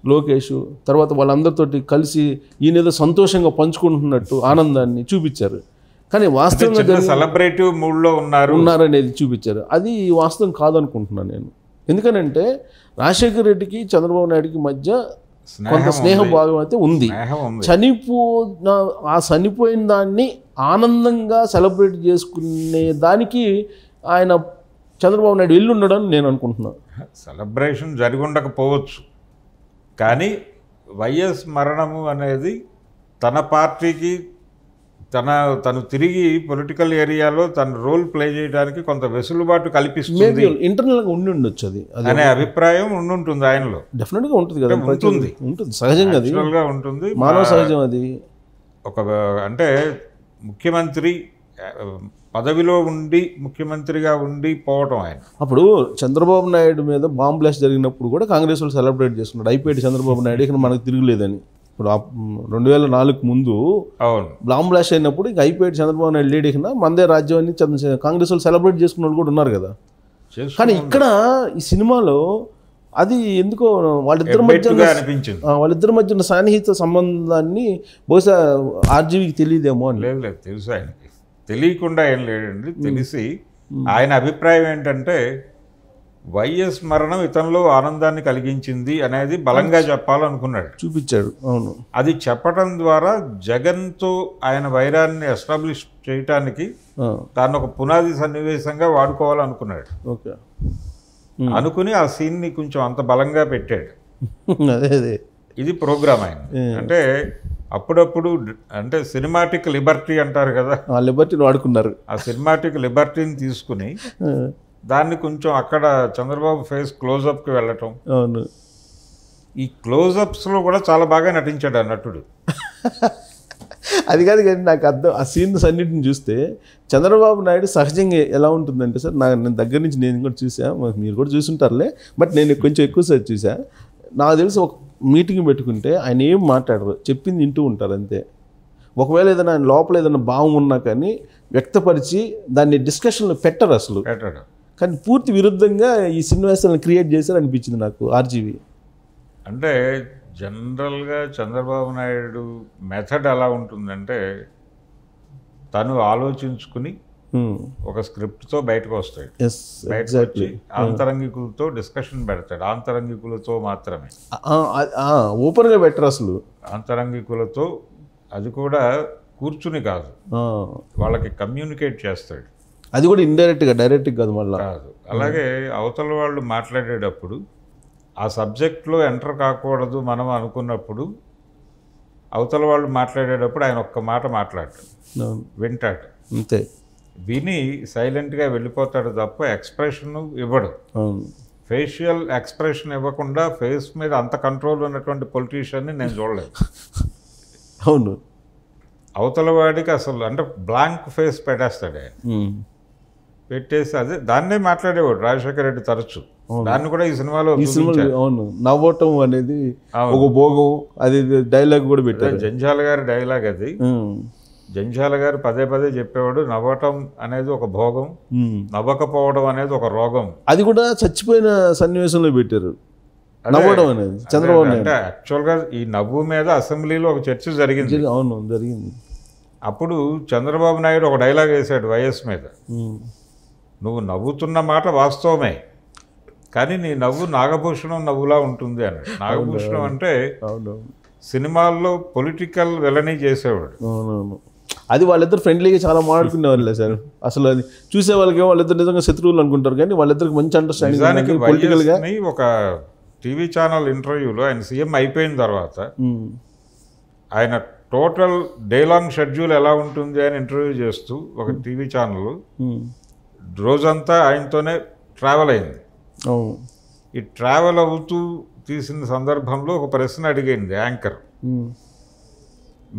లోకేష్, తర్వాత వాళ్ళందరితోటి కలిసి ఈయనేదో సంతోషంగా పంచుకుంటున్నట్టు ఆనందాన్ని చూపించారు. కానీ వాస్తవంగా సెలబ్రేటివ్ మూడ్లో ఉన్నారనేది చూపించారు. అది వాస్తవం కాదనుకుంటున్నాను నేను. ఎందుకనంటే రాజశేఖర్ రెడ్డికి చంద్రబాబు నాయుడికి మధ్య కొంత స్నేహ భాగం అయితే ఉంది. ఆ చనిపోయిన దాన్ని ఆనందంగా సెలబ్రేట్ చేసుకునే దానికి ఆయన చంద్రబాబు నాయుడు వెళ్ళి ఉండడం నేను అనుకుంటున్నాను. సెలబ్రేషన్ జరిగి ఉండకపోవచ్చు, కానీ వైఎస్ మరణము అనేది తన పార్టీకి తను తిరిగి పొలిటికల్ ఏరియాలో తన రోల్ ప్లే చేయడానికి కొంత వెసులుబాటు కల్పిస్తుంది, ఇంటర్నల్గా ఉండి ఉండొచ్చు అది అనే అభిప్రాయం ఉండుంటుంది ఆయనలో. డెఫినెట్గా ఉంటుంది కదా, ఉంటుంది సహజంగా, అది ఉంటుంది, మానవ సహజం. అది ఒక అంటే ముఖ్యమంత్రి పదవిలో ఉండి ముఖ్యమంత్రిగా ఉండి పోవటం ఆయన. అప్పుడు చంద్రబాబు నాయుడు మీద బాంబ్ బ్లాస్ట్ జరిగినప్పుడు కూడా కాంగ్రెస్ వాళ్ళు సెలబ్రేట్ చేసుకున్నాడు. అయిపోయాడు చంద్రబాబు నాయుడు, ఇక్కడ మనకు తిరుగులేదని. ఇప్పుడు 2004 ముందు బాంబ్ బ్లాస్ట్ అయినప్పుడు ఇంక అయిపోయాడు చంద్రబాబు నాయుడు లేడికినా మందే రాజ్యం అని కాంగ్రెస్ వాళ్ళు సెలబ్రేట్ చేసుకున్న వాళ్ళు కూడా ఉన్నారు కదా. కానీ ఇక్కడ ఈ సినిమాలో అది ఎందుకో వాళ్ళిద్దరి మధ్య ఉన్న సాన్నిహిత సంబంధాన్ని బహుశా ఆర్జీవీకి తెలియదేమో అని. లేదు, తెలుసు ఆయనకి. తెలియకుండా ఏం లేడండి, తెలిసి ఆయన అభిప్రాయం ఏంటంటే వైఎస్ మరణం ఇతనిలో ఆనందాన్ని కలిగించింది అనేది బలంగా చెప్పాలనుకున్నాడు, చూపించాడు. అవును, అది చెప్పడం ద్వారా జగన్తో ఆయన వైరాన్ని ఎస్టాబ్లిష్ చేయటానికి దాన్ని ఒక పునాది సన్నివేశంగా వాడుకోవాలనుకున్నాడు. ఓకే, అనుకుని ఆ సీన్ని కొంచెం అంత బలంగా పెట్టాడు. అదే ఇది ప్రోగ్రామ్ ఆయన. అంటే అప్పుడప్పుడు అంటే సినిమాటిక్ లిబర్టీ అంటారు కదా, ఆ లిబర్టీని వాడుకున్నారు. ఆ సినిమాటిక్ లిబర్టీని తీసుకుని దాన్ని కొంచెం అక్కడ చంద్రబాబు ఫేస్ క్లోజప్కి వెళ్ళటం. అవును, ఈ క్లోజప్స్లో కూడా చాలా బాగా నటించాడు ఆ నటుడు. అది కాదు కానీ నాకు అర్థం, ఆ సీన్స్ అన్నింటిని చూస్తే చంద్రబాబు నాయుడు సహజంగా ఎలా ఉంటుందంటే సార్, నేను దగ్గర నుంచి నేను కూడా చూసా, మీరు కూడా చూసుంటారులే, బట్ నేను కొంచెం ఎక్కువసారి చూసా. నాకు తెలిసి ఒక మీటింగ్ పెట్టుకుంటే ఆయన ఏం మాట్లాడరు, చెప్పింది వింటూ ఉంటారు అంతే. ఒకవేళ ఏదైనా ఆయన లోపల ఏదైనా భావం ఉన్నా కానీ వ్యక్తపరిచి దాన్ని డిస్కషన్లో పెట్టరు అసలు. కానీ పూర్తి విరుద్ధంగా ఈ సన్నివేశాలను క్రియేట్ చేశారు అనిపించింది నాకు ఆర్జీవీ. అంటే జనరల్గా చంద్రబాబు నాయుడు మెథడ్ ఎలా ఉంటుందంటే తను ఆలోచించుకుని ఒక స్క్రిప్ట్తో బయటకు వస్తాడు. బయటకు వచ్చి ఆంతరంగికులతో డిస్కషన్ పెడతాడు. ఆంతరంగికులతో మాత్రమే, ఓపెన్గా పెట్టరు అసలు. ఆంతరంగికులతో, అది కూడా కూర్చుని కాదు, వాళ్ళకి కమ్యూనికేట్ చేస్తాడు. అది కూడా ఇండైరెక్ట్గా, డైరెక్ట్గా కాదు, మళ్ళీ కాదు. అలాగే అవతల వాళ్ళు మాట్లాడేటప్పుడు ఆ సబ్జెక్ట్లో ఎంటర్ కాకూడదు మనం అనుకున్నప్పుడు అవతల వాళ్ళు మాట్లాడేటప్పుడు ఆయన ఒక్క మాట మాట్లాడతాడు, వింటాడు, అంతే. విని సైలెంట్గా వెళ్ళిపోతాడు తప్ప ఎక్స్ప్రెషన్ ఇవ్వడు. ఫేషియల్ ఎక్స్ప్రెషన్ ఇవ్వకుండా ఫేస్ మీద అంత కంట్రోల్ ఉన్నటువంటి పొలిటీషియన్ని నేను చూడలేదు. అవును, అవతల వాడికి అసలు అంటే బ్లాంక్ ఫేస్ పెట్టేస్తాడు ఆయన. పెట్టేసి అదే దాన్నే మాట్లాడేవాడు రాజశేఖర రెడ్డి తరచు. దాన్ని కూడా ఈ సినిమాలో అవును, నవ్వటం అనేది ఒక భోగం, అది డైలాగ్ కూడా పెట్టారు. జంజాల గారి డైలాగ్ అది. జంజాల గారు పదే పదే చెప్పేవాడు, నవ్వటం అనేది ఒక భోగం, నవ్వకపోవడం అనేది ఒక రోగం. అది కూడా చచ్చిపోయిన సన్నివేశంలో పెట్టారు, నవ్వడం అనేది. చంద్రబాబు అంటే యాక్చువల్గా ఈ నవ్వు మీద అసెంబ్లీలో ఒక చర్చ జరిగింది. అవును, జరిగింది. అప్పుడు చంద్రబాబు నాయుడు ఒక డైలాగ్ వేశాడు వైఎస్ మీద, నువ్వు నవ్వుతున్న మాట వాస్తవమే, కానీ నీ నవ్వు నాగభూషణం నవ్వులా ఉంటుంది అన్నాడు. నాగభూషణం అంటే సినిమాల్లో పొలిటికల్ విలనీ చేసేవాడు. అవునవును, అది వాళ్ళిద్దరు ఫ్రెండ్లీగా చాలా మాట్లాడుకునేవాళ్ళే సార్. అసలు అది చూసే వాళ్ళకి వాళ్ళిద్దరు నిజంగా శత్రువులు అనుకుంటారు, కానీ వాళ్ళిద్దరికి మంచి అండర్స్టాండింగ్. పొలిటికల్గా ఒక టీవీ ఛానల్ ఇంటర్వ్యూలో ఆయన సీఎం అయిపోయిన తర్వాత ఆయన టోటల్ డే లాంగ్ షెడ్యూల్ ఎలా ఉంటుంది అని ఇంటర్వ్యూ చేస్తూ ఒక టీవీ ఛానల్ రోజంతా ఆయనతోనే ట్రావెల్ అయింది. ఈ ట్రావెల్ అవుతూ తీసిన సందర్భంలో ఒక ప్రశ్న అడిగింది యాంకర్,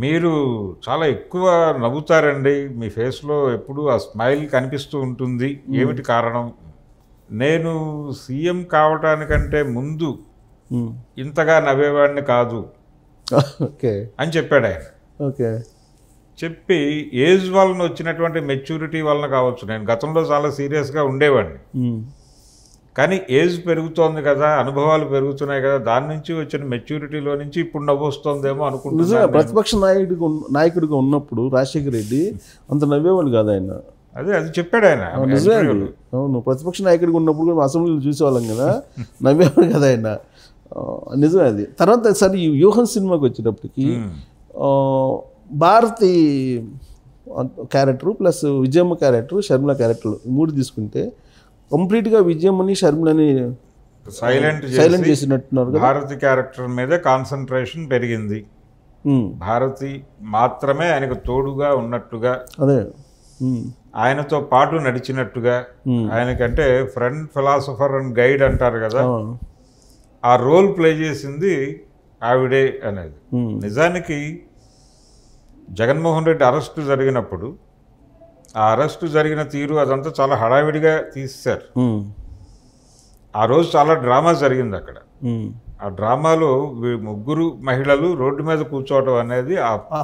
మీరు చాలా ఎక్కువ నవ్వుతారండి, మీ ఫేస్లో ఎప్పుడు ఆ స్మైల్ కనిపిస్తూ ఉంటుంది, ఏమిటి కారణం? నేను సీఎం కావటానికంటే ముందు ఇంతగా నవ్వేవాడిని కాదు ఓకే అని చెప్పాడు ఆయన. ఓకే చెప్పి ఏజ్ వలన వచ్చినటువంటి మెచ్యూరిటీ వలన కావచ్చు, నేను గతంలో చాలా సీరియస్గా ఉండేవాడిని, కానీ ఏజ్ పెరుగుతోంది కదా, అనుభవాలు పెరుగుతున్నాయి కదా, దాని నుంచి వచ్చిన మెచ్యూరిటీలో నుంచి ఇప్పుడు నవ్వు వస్తుందేమో నిజంగా అనుకుంటున్నాను. ప్రతిపక్ష నాయకుడిగా ఉన్నప్పుడు రాజశేఖర రెడ్డి అంత నవ్వేవాళ్ళు కాదు ఆయన. అది చెప్పాడు ఆయన. నిజమే అది. అవును, ప్రతిపక్ష నాయకుడిగా ఉన్నప్పుడు కూడా అసెంబ్లీలో చూసేవాళ్ళం కదా, నవ్వేవాడు కదా ఆయన. నిజమే అది. తర్వాత సరే ఈ వ్యూహం సినిమాకి వచ్చేటప్పటికి Bharathi character plus Vijayamma character, Sharmila character మూడు తీసుకుంటే కంప్లీట్గా విజయమ్మని షర్మిలని సైలెంట్ చేసినట్టున్నారు కదా. భారతి క్యారెక్టర్ మీద కాన్సన్ట్రేషన్ పెరిగింది. భారతి మాత్రమే ఆయనకు తోడుగా ఉన్నట్టుగా, అదే ఆయనతో పాటు నడిచినట్టుగా, ఆయనకంటే ఫ్రెండ్, ఫిలాసఫర్ అండ్ గైడ్ అంటారు కదా, ఆ రోల్ ప్లే చేసింది ఆవిడే అనేది. నిజానికి జగన్మోహన్ రెడ్డి అరెస్టు జరిగినప్పుడు ఆ అరెస్టు జరిగిన తీరు అదంతా చాలా హడావిడిగా తీశారు. ఆ రోజు చాలా డ్రామా జరిగింది అక్కడ. ఆ డ్రామాలో ముగ్గురు మహిళలు రోడ్డు మీద కూర్చోవటం అనేది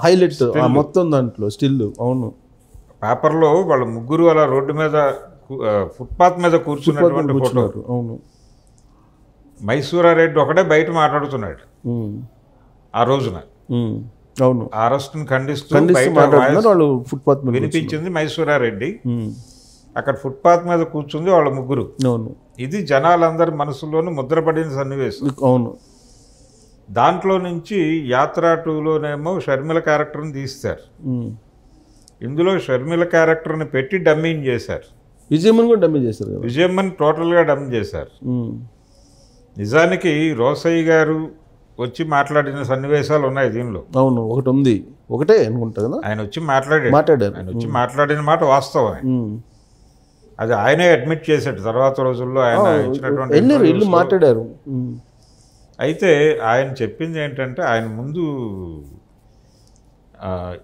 హైలైట్ మొత్తం దాంట్లో స్టిల్. అవును, పేపర్లో వాళ్ళ ముగ్గురు అలా రోడ్డు మీద ఫుట్పాత్ మీద కూర్చున్నటువంటి ఫోటో. అవును, మైసూరారెడ్డి ఒకటే బయట మాట్లాడుతున్నాడు ఆ రోజున. అవును, అరెస్ట్ని ఖండిస్తూ వాళ్ళు ఫుట్పాత్ మీద వినిపించింది మైసూరారెడ్డి. అక్కడ ఫుట్పాత్ మీద కూర్చుంది వాళ్ళ ముగ్గురు. అవును, ఇది జనాలందరి మనసులోనూ ముద్రపడిన సన్నివేశం. అవును, దాంట్లో నుంచి యాత్ర 2లోనేమో షర్మిల క్యారెక్టర్ని తీస్తారు. ఇందులో షర్మిల క్యారెక్టర్ని పెట్టి డమ్మింగ్ చేశారు. విజయమ్మని కూడా డమ్మింగ్ చేశారు కదా. విజయమ్మని టోటల్గా డమ్ చేశారు. నిజానికి రోసయ్య గారు వచ్చి మాట్లాడిన సన్నివేశాలు ఉన్నాయి దీనిలో. అవును, ఒకటి ఉంది, ఒకటే అనుకుంటా కదా. ఆయన వచ్చి మాట్లాడారు. ఆయన వచ్చి మాట్లాడిన మాట వాస్తవం. అది ఆయనే అడ్మిట్ చేశాడు తర్వాత రోజుల్లో. ఆయన ఇచ్చినటువంటి మాట్లాడారు. అయితే ఆయన చెప్పింది ఏంటంటే, ఆయన ముందు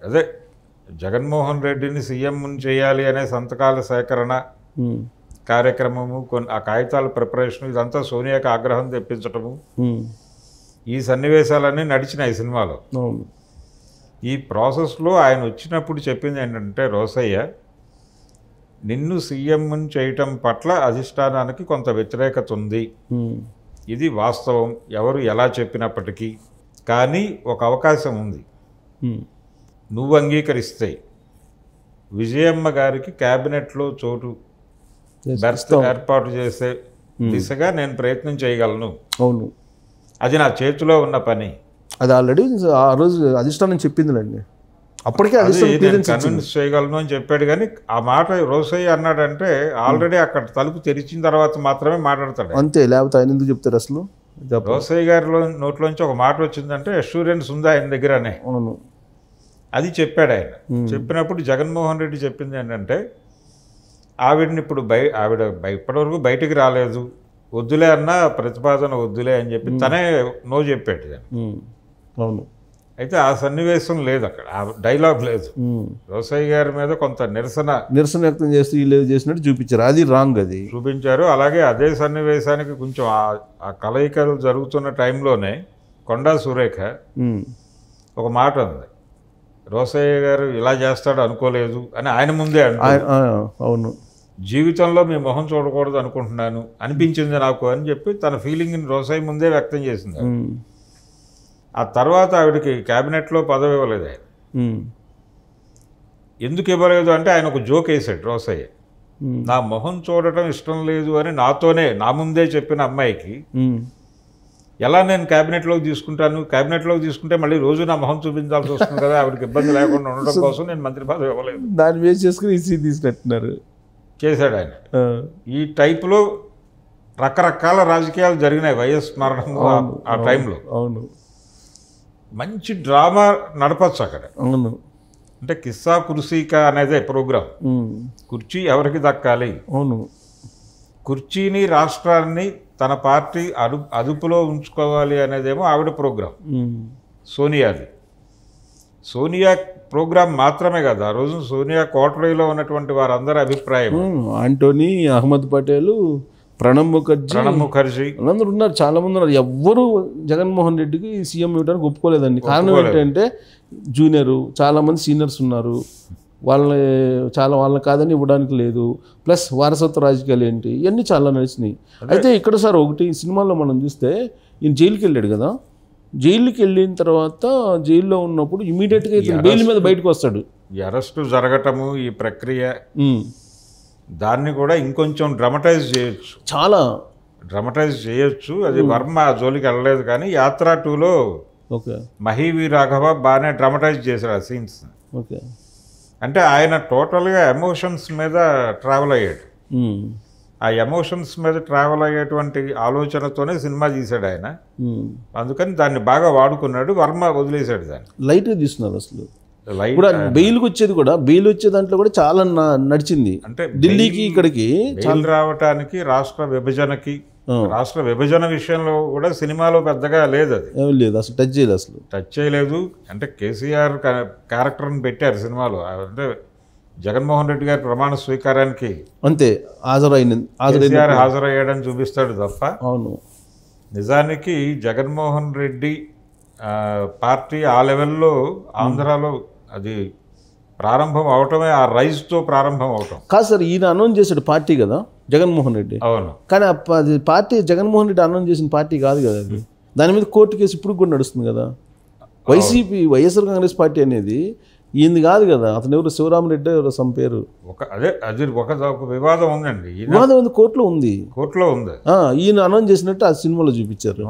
అదే జగన్మోహన్ రెడ్డిని సీఎం చేయాలి అనే సంతకాల సేకరణ కార్యక్రమము, ఆ కాగితాల ప్రిపరేషన్, ఇదంతా సోనియాకి ఆగ్రహం తెప్పించటము, ఈ సన్నివేశాలన్నీ నడిచినాయి సినిమాలో. ఈ ప్రాసెస్లో ఆయన వచ్చినప్పుడు చెప్పింది ఏంటంటే, రోసయ్య, నిన్ను సీఎం చేయటం పట్ల అధిష్టానానికి కొంత వ్యతిరేకత ఉంది, ఇది వాస్తవం, ఎవరు ఎలా చెప్పినప్పటికీ. కానీ ఒక అవకాశం ఉంది, నువ్వు అంగీకరిస్తే విజయమ్మ గారికి క్యాబినెట్లో చోటు బెర్త్ ఏర్పాటు చేసే దిశగా నేను ప్రయత్నం చేయగలను. అవును, అది నా చేతిలో ఉన్న పని. అది ఆల్రెడీ ఆ రోజు అధిష్టానం చెప్పిందిలేండి. అప్పటికే కన్విన్స్ చేయగలను అని చెప్పాడు. కానీ ఆ మాట రోసయ్య అన్నాడంటే ఆల్రెడీ అక్కడ తలుపు తెరిచిన తర్వాత మాత్రమే మాట్లాడతాడు. అంతే, లేకపోతే ఆయన ఎందుకు చెప్తారు అసలు? రోసయ్య గారి నోట్లోంచి ఒక మాట వచ్చిందంటే అష్యూరెన్స్ ఉంది ఆయన దగ్గరనే. అవును, అది చెప్పాడు ఆయన. చెప్పినప్పుడు జగన్మోహన్ రెడ్డి చెప్పింది ఏంటంటే, ఆవిడని ఇప్పుడు ఆవిడ ఇప్పటివరకు బయటికి రాలేదు, వద్దులే అన్న ప్రతిపాదన వద్దులే అని చెప్పి తనే నో చెప్పాడు. అవును, అయితే ఆ సన్నివేశం లేదు అక్కడ, ఆ డైలాగ్ లేదు. రోసయ్య గారి మీద కొంత నిరసన వ్యక్తం చేస్తూ వీళ్ళు చేసినట్టు చూపించారు. అది రాంగ్, అది చూపించారు. అలాగే అదే సన్నివేశానికి కొంచెం ఆ కలయికలు జరుగుతున్న టైంలోనే కొండా సురేఖ ఒక మాట ఉంది, రోసయ్య గారు ఇలా చేస్తాడు అనుకోలేదు అని ఆయన ముందే అంటారు. అవును, జీవితంలో మీ మొహం చూడకూడదు అనుకుంటున్నాను అనిపించింది నాకు అని చెప్పి తన ఫీలింగ్ని రోసయ్య ముందే వ్యక్తం చేసింది. ఆ తర్వాత ఆవిడకి క్యాబినెట్లో పదవి ఇవ్వలేదు ఆయన. ఎందుకు ఇవ్వలేదు అంటే ఆయన ఒక జోక్ వేసాడు రోసయ్య, నా మొహం చూడటం ఇష్టం లేదు అని నా ముందే చెప్పిన అమ్మాయికి ఎలా నేను క్యాబినెట్లోకి తీసుకుంటాను, క్యాబినెట్లోకి తీసుకుంటే మళ్ళీ రోజు నా మొహం చూపించాల్సి వస్తుంది కదా, ఆవిడకి ఇబ్బంది లేకుండా ఉండడం కోసం నేను మంత్రి పదవి ఇవ్వలేదు. దాన్ని వేస్ట్ చేసుకుని ఈసీ తీసుకుంటున్నారు చేశాడు ఆయన. ఈ టైపులో రకరకాల రాజకీయాలు జరిగినాయి వైఎస్ మరణం ఆ టైంలో. అవును, మంచి డ్రామా నడపచ్చు అక్కడ. అవును, అంటే కిస్సా కుర్సీకా అనేదే ప్రోగ్రాం. కుర్చీ ఎవరికి దక్కాలి, అవును, కుర్చీని రాష్ట్రాన్ని తన పార్టీ అదుపులో ఉంచుకోవాలి అనేదేమో ఆవిడ ప్రోగ్రాం, సోనియాది. సోనియా ప్రోగ్రాం మాత్రమే కదా, ఆ రోజు సోనియా కోటరీలో ఉన్నటువంటి వారందరి అభిప్రాయం. ఆంటోనీ, అహ్మద్ పటేల్, ప్రణబ్ ముఖర్జీ అందరూ ఉన్నారు, చాలా మంది ఉన్నారు. ఎవ్వరు జగన్మోహన్ రెడ్డికి సీఎం ఇవ్వడానికి ఒప్పుకోలేదండి. కారణం ఏంటంటే జూనియరు, చాలామంది సీనియర్స్ ఉన్నారు, వాళ్ళని కాదని ఇవ్వడానికి లేదు. ప్లస్ వారసత్వ రాజకీయాలు ఏంటి, ఇవన్నీ చాలా నడిచినాయి. అయితే ఇక్కడ సార్ ఒకటి సినిమాలో మనం చూస్తే ఈయన జైలుకి వెళ్ళాడు కదా, జైలుకి వెళ్ళిన తర్వాత జైల్లో ఉన్నప్పుడు ఇమీడియట్గా ఇతను బెయిల్ మీద బయటకు వస్తాడు. ఈ అరెస్టు జరగటము, ఈ ప్రక్రియ, దాన్ని కూడా ఇంకొంచెం డ్రమటైజ్ చేయొచ్చు, చాలా డ్రమటైజ్ చేయొచ్చు. అది వర్మ జోలికి వెళ్ళలేదు, కానీ యాత్ర 2లో ఓకే మహీవి రాఘవ బాగానే డ్రమటైజ్ చేశాడు ఆ సీన్స్. ఓకే, అంటే ఆయన టోటల్గా ఎమోషన్స్ మీద ట్రావెల్ అయ్యాడు. ఆ ఎమోషన్స్ మీద ట్రావెల్ అయ్యేటువంటి ఆలోచనతోనే సినిమా తీశాడు ఆయన. అందుకని దాన్ని బాగా వాడుకున్నాడు. వర్మ వదిలేశాడు దాన్ని, లైట్గా తీస్తున్నారు. అసలు ఇప్పుడు బెయిల్కి వచ్చేది కూడా, బెయిల్ వచ్చే దాంట్లో కూడా చాలా నడిచింది. అంటే ఢిల్లీకి ఇక్కడికి బెయిల్ రావటానికి, రాష్ట్ర విభజన విషయంలో కూడా సినిమాలో పెద్దగా లేదు, అది లేదు, అసలు టచ్ చేయలేదు, అసలు టచ్ చేయలేదు. అంటే కేసీఆర్ క్యారెక్టర్ని పెట్టారు సినిమాలో, అంటే జగన్మోహన్ రెడ్డి గారి ప్రమాణ స్వీకారానికి అంతే హాజరయ్యాడని చూపిస్తాడు తప్ప. అవును, నిజానికి జగన్మోహన్ రెడ్డి పార్టీ ఆ లెవెల్లో ఆంధ్రాలో అది ప్రారంభం అవటమే ఆ రైజ్తో ప్రారంభం అవటం కాదు సార్. ఈయన అనౌన్స్ చేశాడు పార్టీ కదా జగన్మోహన్ రెడ్డి, అవును, కానీ అది పార్టీ జగన్మోహన్ రెడ్డి అనౌన్స్ చేసిన పార్టీ కాదు కదా అది. దాని మీద కోర్టు కేసు ఇప్పుడు కూడా నడుస్తుంది కదా. వైఎస్ఆర్ కాంగ్రెస్ పార్టీ అనేది ఈయనది కాదు కదా, అతను ఎవరు శివరామరెడ్డి ఎవరు సమ్ పేరు. అది ఒక వివాదం ఉందండి, వివాదం ఉంది, కోర్టులో ఉంది. ఈయన అనౌన్స్ చేసినట్టు ఆ సినిమాలో చూపించారు.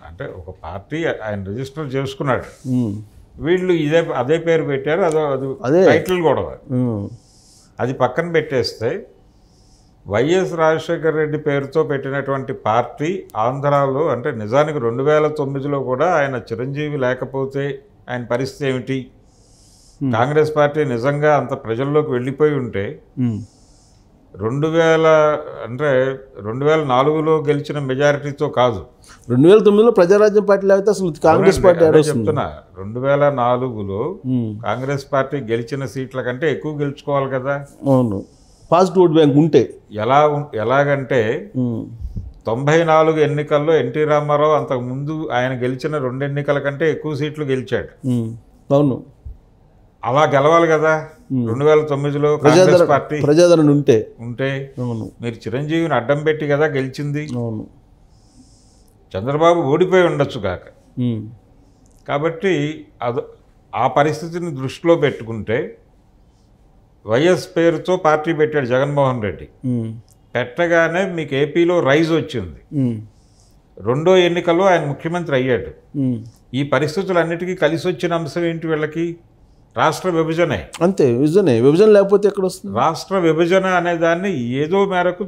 అంటే ఒక పార్టీ ఆయన రిజిస్టర్ చేసుకున్నాడు, వీళ్ళు అదే పేరు పెట్టారు, అదే టైటిల్ కూడా. అది పక్కన పెట్టేస్తే వైఎస్ రాజశేఖర రెడ్డి పేరుతో పెట్టినటువంటి పార్టీ ఆంధ్రాలో, అంటే నిజానికి 2009లో కూడా ఆయన చిరంజీవి లేకపోతే ఆయన పరిస్థితి ఏమిటి, కాంగ్రెస్ పార్టీ నిజంగా అంత ప్రజల్లోకి వెళ్ళిపోయి ఉంటే 2004లో గెలిచిన మెజారిటీతో కాదు, 2009లో ప్రజారాజ్యం పార్టీ లేకపోతే అసలు కాంగ్రెస్ పార్టీ చెప్తున్నా. 2004లో కాంగ్రెస్ పార్టీ గెలిచిన సీట్ల కంటే ఎక్కువ గెలుచుకోవాలి కదా. అవును, పాజిటివ్ ఓట్ బ్యాంక్ ఉంటే. ఎలాగంటే 94 ఎన్నికల్లో ఎన్టీ రామారావు అంతకు ముందు ఆయన గెలిచిన 2 ఎన్నికల కంటే ఎక్కువ సీట్లు గెలిచాడు. అవును, అలా గెలవాలి కదా. 2009లో కాంగ్రెస్ పార్టీ ప్రజాదరణ ఉంటే మీరు చిరంజీవిని అడ్డం పెట్టి కదా గెలిచింది. చంద్రబాబు ఓడిపోయి ఉండొచ్చు కాక. కాబట్టి ఆ పరిస్థితిని దృష్టిలో పెట్టుకుంటే వైఎస్ పేరుతో పార్టీ పెట్టాడు జగన్మోహన్ రెడ్డి. పెట్టగానే మీకు ఏపీలో రైజ్ వచ్చింది. 2వ ఎన్నికల్లో ఆయన ముఖ్యమంత్రి అయ్యాడు. ఈ పరిస్థితులన్నిటికీ కలిసి వచ్చిన అంశం ఏంటి వీళ్ళకి? రాష్ట్ర విభజనే. అంతే, విభజన లేకపోతే ఎక్కడ వస్తుంది? రాష్ట్ర విభజన అనే దాన్ని ఏదో మేరకు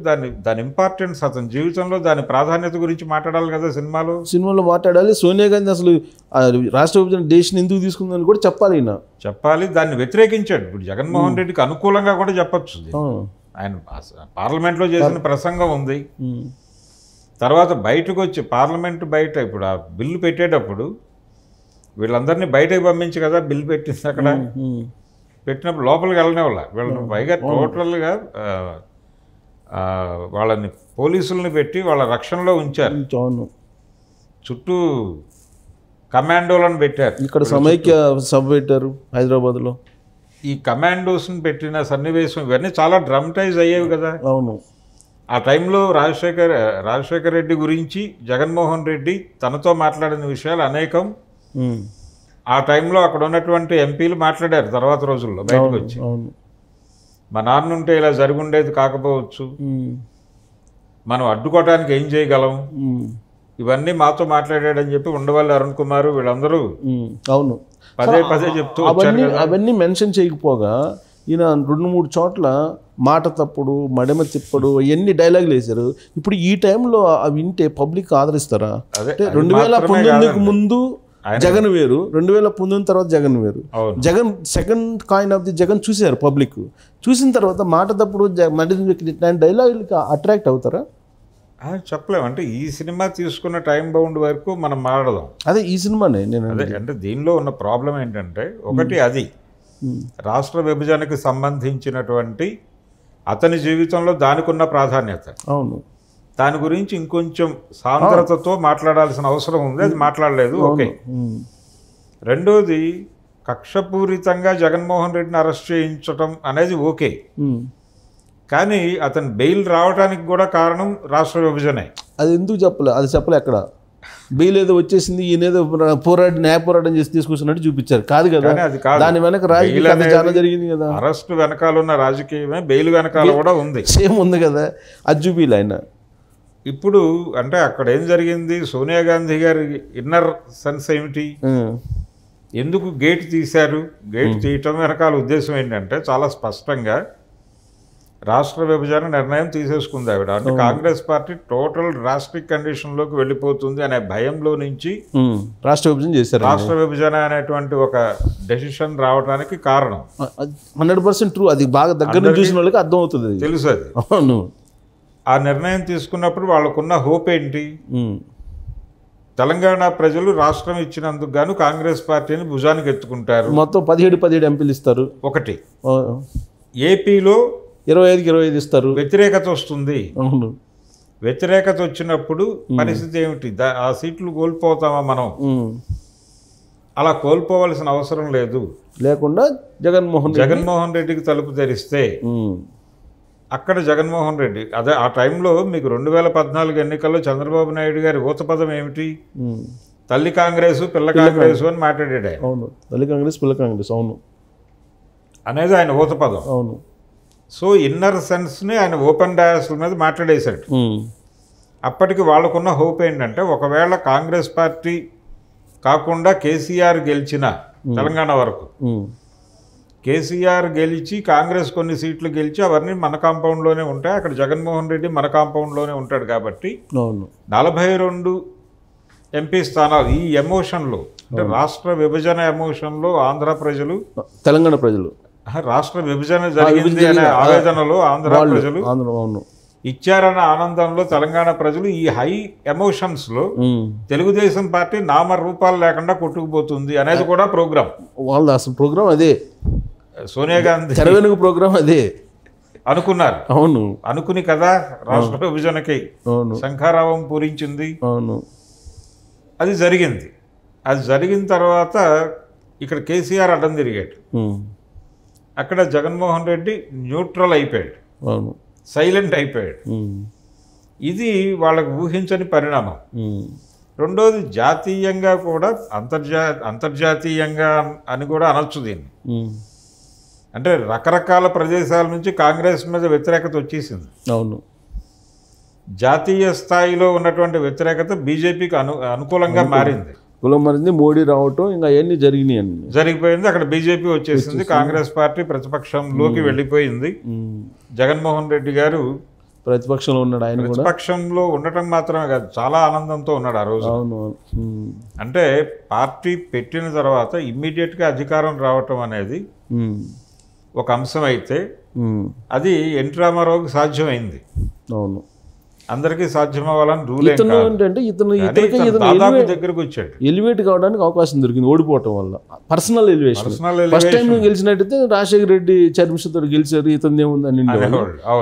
దాని ఇంపార్టెన్స్, అతని జీవితంలో దాని ప్రాధాన్యత గురించి మాట్లాడాలి కదా సినిమాలో మాట్లాడాలి. సోనియా గాంధీ అసలు రాష్ట్ర విభజన డెసిషన్ ఎందుకు తీసుకుందని కూడా చెప్పాలి. దాన్ని వ్యతిరేకించాడు. ఇప్పుడు జగన్మోహన్ రెడ్డికి అనుకూలంగా కూడా చెప్పచ్చు. ఆయన పార్లమెంట్లో చేసిన ప్రసంగం ఉంది. తర్వాత బయటకు వచ్చి పార్లమెంట్ బయట ఇప్పుడు ఆ బిల్లు పెట్టేటప్పుడు వీళ్ళందరినీ బయటకు పంపించి కదా బిల్లు పెట్టింది. అక్కడ పెట్టినప్పుడు లోపలికి వెళ్ళనే వీళ్ళని పైగా టోటల్గా వాళ్ళని పోలీసుల్ని పెట్టి వాళ్ళ రక్షణలో ఉంచారు. చుట్టూ కమాండోలను పెట్టారు. ఇక్కడ సమైక్య సభ పెట్టారు హైదరాబాద్లో. ఈ కమాండోస్ని పెట్టిన సన్నివేశం ఇవన్నీ చాలా డ్రమటైజ్ అయ్యేవి కదా. అవును, ఆ టైంలో రాజశేఖర రెడ్డి గురించి జగన్మోహన్ రెడ్డి తనతో మాట్లాడిన విషయాలు అనేకం ఆ టైంలో అక్కడ ఉన్నటువంటి ఎంపీలు మాట్లాడారు. తర్వాత రోజుల్లో బయటకు వచ్చి మా నాన్న ఉంటే ఇలా జరుగుండేది కాకపోవచ్చు, మనం అడ్డుకోవటానికి ఏం చేయగలం, ఇవన్నీ మాతో మాట్లాడాడని చెప్పి ఉండవల్లి అరుణ్ కుమార్ వీళ్ళందరూ అవును పదే చెప్తూ అవన్నీ మెన్షన్ చేయకపోగా ఈయన 2-3 చోట్ల మాట తప్పుడు, మడమ తిప్పడు, ఎన్ని డైలాగులు వేశారు. ఇప్పుడు ఈ టైంలో అవి వింటే పబ్లిక్ ఆదరిస్తారా? అంటే 2019కు ముందు జగన్ వేరు, 2019 తర్వాత జగన్ వేరు. Jagan second coin of the Jagan చూసారు పబ్లిక్. చూసిన తర్వాత మాట తప్పుడు డైలాగులకి అట్రాక్ట్ అవుతారా? చెప్పలేము. అంటే ఈ సినిమా తీసుకున్న టైం బౌండ్ వరకు మనం మాట్లాడదాం. అదే ఈ సినిమానే నేను అదే అంటే దీనిలో ఉన్న ప్రాబ్లం ఏంటంటే ఒకటి అది రాష్ట్ర విభజనకు సంబంధించినటువంటి అతని జీవితంలో దానికి ఉన్న ప్రాధాన్యత. అవును, దాని గురించి ఇంకొంచెం సాంద్రతతో మాట్లాడాల్సిన అవసరం ఉంది, అది మాట్లాడలేదు. ఓకే. రెండోది కక్షపూరితంగా జగన్మోహన్ రెడ్డిని అరెస్ట్ చేయించడం అనేది ఓకే, కానీ అతను బెయిల్ రావడానికి కూడా కారణం రాష్ట్ర విభజనే. అది ఎందుకు చెప్పలే అక్కడ బెయిల్ ఏదో వచ్చేసింది, ఈయనేదో న్యాయ పోరాటం చేసి తీసుకొచ్చినట్టు చూపించారు. కాదు కదా, అది కాదు. దాని వెనక రాజకీయ చాలా జరిగింది కదా. అరెస్ట్ వెనకాల ఉన్న రాజకీయమే బెయిల్ వెనకాల కూడా ఉంది, సేమ్ ఉంది కదా, అది చూపిలే ఆయన. ఇప్పుడు అంటే అక్కడ ఏం జరిగింది, సోనియా గాంధీ గారి ఇన్నర్ సెన్స్ ఏమిటి, ఎందుకు గేట్ తీశారు, గేట్ తీయటం వెనకాల ఉద్దేశం ఏంటంటే చాలా స్పష్టంగా రాష్ట్ర విభజన నిర్ణయం తీసేసుకుంది ఆవిడ. అంటే కాంగ్రెస్ పార్టీ టోటల్ డ్రాస్టిక్ కండిషన్లోకి వెళ్ళిపోతుంది అనే భయంలో నుంచి రాష్ట్ర విభజన చేశారు. రాష్ట్ర విభజన అనేటువంటి ఒక డెసిషన్ రావడానికి కారణం 100% ట్రూ. అది బాగా దగ్గర నుంచి చూసిన వాళ్ళకి అర్థం అవుతుంది, తెలుసు అది. అవును, ఆ నిర్ణయం తీసుకున్నప్పుడు వాళ్ళకున్న హోప్ ఏంటి, తెలంగాణ ప్రజలు రాష్ట్రం ఇచ్చినందుకు గాను కాంగ్రెస్ పార్టీని భుజానికి ఎత్తుకుంటారు, మొత్తం 17 ఎంపీలు ఇస్తారు, ఒకటి. ఏపీలో 25కి 25 ఇస్తారు, వ్యతిరేకత వస్తుంది. అవును, వ్యతిరేకత వచ్చినప్పుడు పరిస్థితి ఏమిటి, ఆ సీట్లు కోల్పోతామా మనం? అలా కోల్పోవలసిన అవసరం లేదు. లేకుండా జగన్మోహన్ రెడ్డికి తలుపు తెరిస్తే అక్కడ జగన్మోహన్ రెడ్డి అదే ఆ టైంలో మీకు 2014 ఎన్నికల్లో చంద్రబాబు నాయుడు గారి ఊతపదం ఏమిటి, తల్లి కాంగ్రెసు పిల్ల కాంగ్రెసు అని మాట్లాడాడు ఆయన. అవును, తల్లి కాంగ్రెస్ పిల్ల కాంగ్రెస్, అవును అనేది ఆయన ఊతపదం. అవును. సో ఇన్నర్ సెన్స్ని ఆయన ఓపెన్ డయాస్ల మీద మాట్లాడేశాడు. అప్పటికి వాళ్ళకున్న హోప్ ఏంటంటే ఒకవేళ కాంగ్రెస్ పార్టీ కాకుండా కేసీఆర్ గెలిచిన తెలంగాణ వరకు, కేసీఆర్ గెలిచి కాంగ్రెస్ కొన్ని సీట్లు గెలిచి అవన్నీ మన కాంపౌండ్లోనే ఉంటాయి, అక్కడ జగన్మోహన్ రెడ్డి మన కాంపౌండ్లోనే ఉంటాడు కాబట్టి 42 ఎంపీ స్థానాలు ఈ ఎమోషన్లో, అంటే రాష్ట్ర విభజన ఎమోషన్లో ఆంధ్ర ప్రజలు, తెలంగాణ ప్రజలు, రాష్ట్ర విభజన జరిగింది అనే ఆవేదనలో ఆంధ్ర ప్రజలు ఇచ్చారన్న ఆనందంలో తెలంగాణ ప్రజలు ఈ హై ఎమోషన్స్లో తెలుగుదేశం పార్టీ నామరూపాలు లేకుండా కొట్టుకుపోతుంది అనేది కూడా ప్రోగ్రామ్. వాళ్ళ అసలు ప్రోగ్రామ్ అదే, సోనియా గాంధీ తెరవెనుక ప్రోగ్రామ్ అదే అనుకున్నారు. అవును, అనుకుని కదా రాష్ట్ర విభజనకి శంఖారావం పూరించింది. అవును, అది జరిగింది. అది జరిగిన తర్వాత ఇక్కడ కేసీఆర్ అడ్డం తిరిగాడు, అక్కడ జగన్మోహన్ రెడ్డి న్యూట్రల్ అయిపోయాడు, అవును, సైలెంట్ అయిపోయాడు. ఇది వాళ్ళకు ఊహించని పరిణామం. రెండోది జాతీయంగా కూడా అంతర్జాతీయంగా అని కూడా అనొచ్చు దీన్ని. అంటే రకరకాల ప్రదేశాల నుంచి కాంగ్రెస్ మీద వ్యతిరేకత వచ్చేసింది. అవును, జాతీయ స్థాయిలో ఉన్నటువంటి వ్యతిరేకత బీజేపీకి అనుకూలంగా మారింది. మోడీ రావటం ఇంకా అవన్నీ జరిగిపోయింది. అక్కడ బీజేపీ వచ్చేసింది, కాంగ్రెస్ పార్టీ ప్రతిపక్షంలోకి వెళ్ళిపోయింది. జగన్మోహన్ రెడ్డి గారు ప్రతిపక్షంలో ఉన్నాడు. ఆయన ప్రతిపక్షంలో ఉండటం మాత్రమే కాదు, చాలా ఆనందంతో ఉన్నాడు ఆ రోజు. అంటే పార్టీ పెట్టిన తర్వాత ఇమ్మీడియట్గా అధికారం రావటం అనేది ఒక అంశం అయితే అది ఎన్టీ రామారావుకి సాధ్యమైంది. అవును, అందరికీ సాధ్యం అవ్వాలని రూల్ ఏంటంటే దాదాపు దగ్గరకు వచ్చాడు, ఎలివేట్ కావడానికి అవకాశం దొరికింది ఓడిపోవటం వల్ల. Personal elevation. ఫస్ట్ టైం గెలిచినట్టయితే రాజశేఖర రెడ్డి చర్మిషతో గెలిచారు, ఇతను ఏముందని,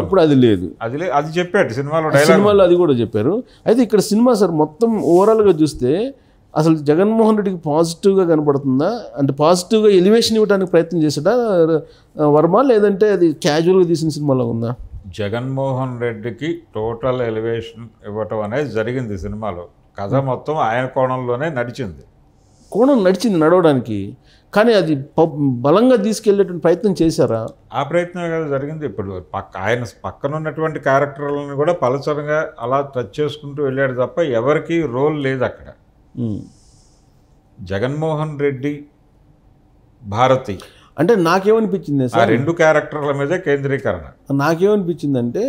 ఇప్పుడు అది లేదు. అది చెప్పాడు సినిమాలో, అది కూడా చెప్పారు. అయితే ఇక్కడ సినిమా సార్ మొత్తం ఓవరాల్గా చూస్తే అసలు జగన్మోహన్ రెడ్డికి పాజిటివ్గా కనపడుతుందా, అంటే పాజిటివ్గా ఎలివేషన్ ఇవ్వడానికి ప్రయత్నం చేసాడా వర్మ, లేదంటే అది క్యాజువల్గా తీసిన సినిమాలో ఉందా? జగన్మోహన్ రెడ్డికి టోటల్ ఎలివేషన్ ఇవ్వటం అనేది జరిగింది సినిమాలో. కథ మొత్తం ఆయన కోణంలోనే నడిచింది నడవడానికి, కానీ అది బలంగా తీసుకెళ్లేటువంటి ప్రయత్నం చేశారా? ఆ ప్రయత్నమే కదా జరిగింది. ఇప్పుడు ఆయన పక్కన ఉన్నటువంటి క్యారెక్టర్లను కూడా పలచరంగా అలా టచ్ చేసుకుంటూ వెళ్ళాడు తప్ప ఎవరికి రోల్ లేదు అక్కడ. జగన్మోహన్ రెడ్డి, భారతి అంటే నాకేమనిపించింది సార్, 2 క్యారెక్టర్ల మీదే కేంద్రీకరణ. నాకేమనిపించిందంటే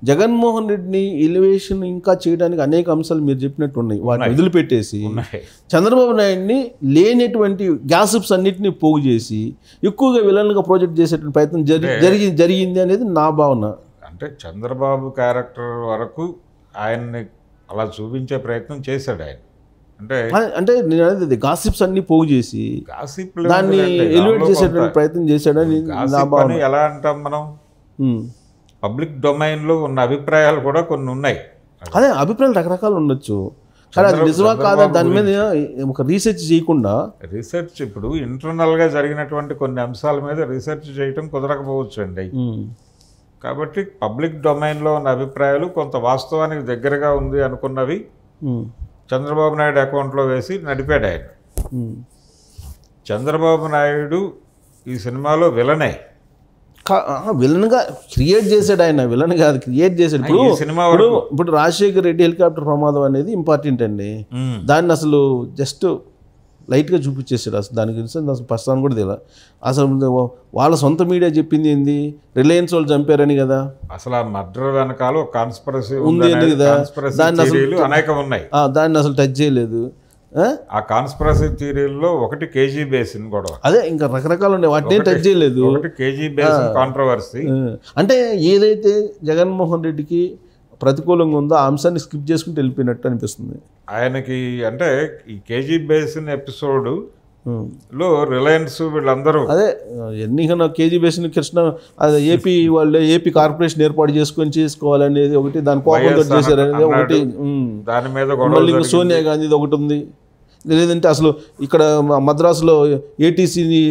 జగన్మోహన్ రెడ్డిని ఎలివేషన్ ఇంకా చేయడానికి అనేక అంశాలు మీరు చెప్పినట్టు ఉన్నాయి, వాటిని వదిలిపెట్టేసి చంద్రబాబు నాయుడిని లేనటువంటి గ్యాసిప్స్ అన్నింటినీ పోగు చేసి ఎక్కువగా విలన్గా ప్రాజెక్ట్ చేసేటువంటి ప్రయత్నం జరిగింది అనేది నా భావన. అంటే చంద్రబాబు క్యారెక్టర్ వరకు ఆయన్ని అలా చూపించే ప్రయత్నం చేశాడు ఆయన. అంటే అంటే నేను అనేది గాసిప్స్ అన్ని పోగు చేసి గాసిప్ దాన్ని ఎలివేట్ చేసేటువంటి ప్రయత్నం చేశాడని నా భావన. ఎలా అంటాం మనం, పబ్లిక్ డొమైన్లో ఉన్న అభిప్రాయాలు కూడా కొన్ని ఉన్నాయి. అదే అభిప్రాయాలు రకరకాలు ఉండొచ్చు, కానీ అది నిజమా కాదా దాని మీద ఒక రీసెర్చ్ చేయకుండా, రీసెర్చ్ ఇప్పుడు ఇంటర్నల్గా జరిగినటువంటి కొన్ని అంశాల మీద రీసెర్చ్ చేయటం కుదరకపోవచ్చు అండి. కాబట్టి పబ్లిక్ డొమైన్లో ఉన్న అభిప్రాయాలు కొంత వాస్తవానికి దగ్గరగా ఉంది అనుకున్నవి చంద్రబాబు నాయుడు అకౌంట్లో వేసి నడిపాడు ఆయన. చంద్రబాబు నాయుడు ఈ సినిమాలో విలనే, విలన్గా క్రియేట్ చేశాడు ఆయన, విలన్ కాదు క్రియేట్ చేశాడు. ఇప్పుడు రాజశేఖర్ రెడ్డి హెలికాప్టర్ ప్రమాదం అనేది ఇంపార్టెంట్ అండి, దాన్ని అసలు జస్ట్ లైట్గా చూపించేసాడు. అసలు దాని గురించి అసలు ప్రస్తుతానికి కూడా తెలియదు. అసలు వాళ్ళ సొంత మీడియా చెప్పింది ఏంది, రిలయన్స్ వాళ్ళు చంపారని కదా. అసలు ఆ మర్డర్ వెనకాల కాన్స్పిరసీ ఉంది కదా, దాన్ని అసలు అనేకం ఉన్నాయి, దాన్ని అసలు టచ్ చేయలేదు. ఆ కాన్స్పిరసీ థియరీల్లో ఒకటి కేజీ బేసిన్ గొడవ, అదే ఇంకా రకరకాలు ఉన్నాయి, వాటిని టచ్ చేయలేదు. ఒకటి కేజీ బేసిన్ కాంట్రవర్సీ. అంటే ఏదైతే జగన్మోహన్ రెడ్డికి ప్రతికూలంగా ఉందో ఆ అంశాన్ని స్కిప్ చేసుకుంటూ వెళ్ళిపోయినట్టు అనిపిస్తుంది ఆయనకి. అంటే ఈ కేజీ బేసిన్ ఎపిసోడ్ లో రిలయన్స్ వీళ్ళందరూ అదే ఎన్నికన్నా కేజీ బేసిన్ కృష్ణ అదే ఏపీ వాళ్ళే ఏపీ కార్పొరేషన్ ఏర్పాటు చేసుకోవాలనేది ఒకటి, దాని కోపంతో చేశారనేది ఒకటి, దాని మీద సోనియా గాంధీది ఒకటి ఉంది. లేదంటే అసలు ఇక్కడ మద్రాసులో ఏటీసీని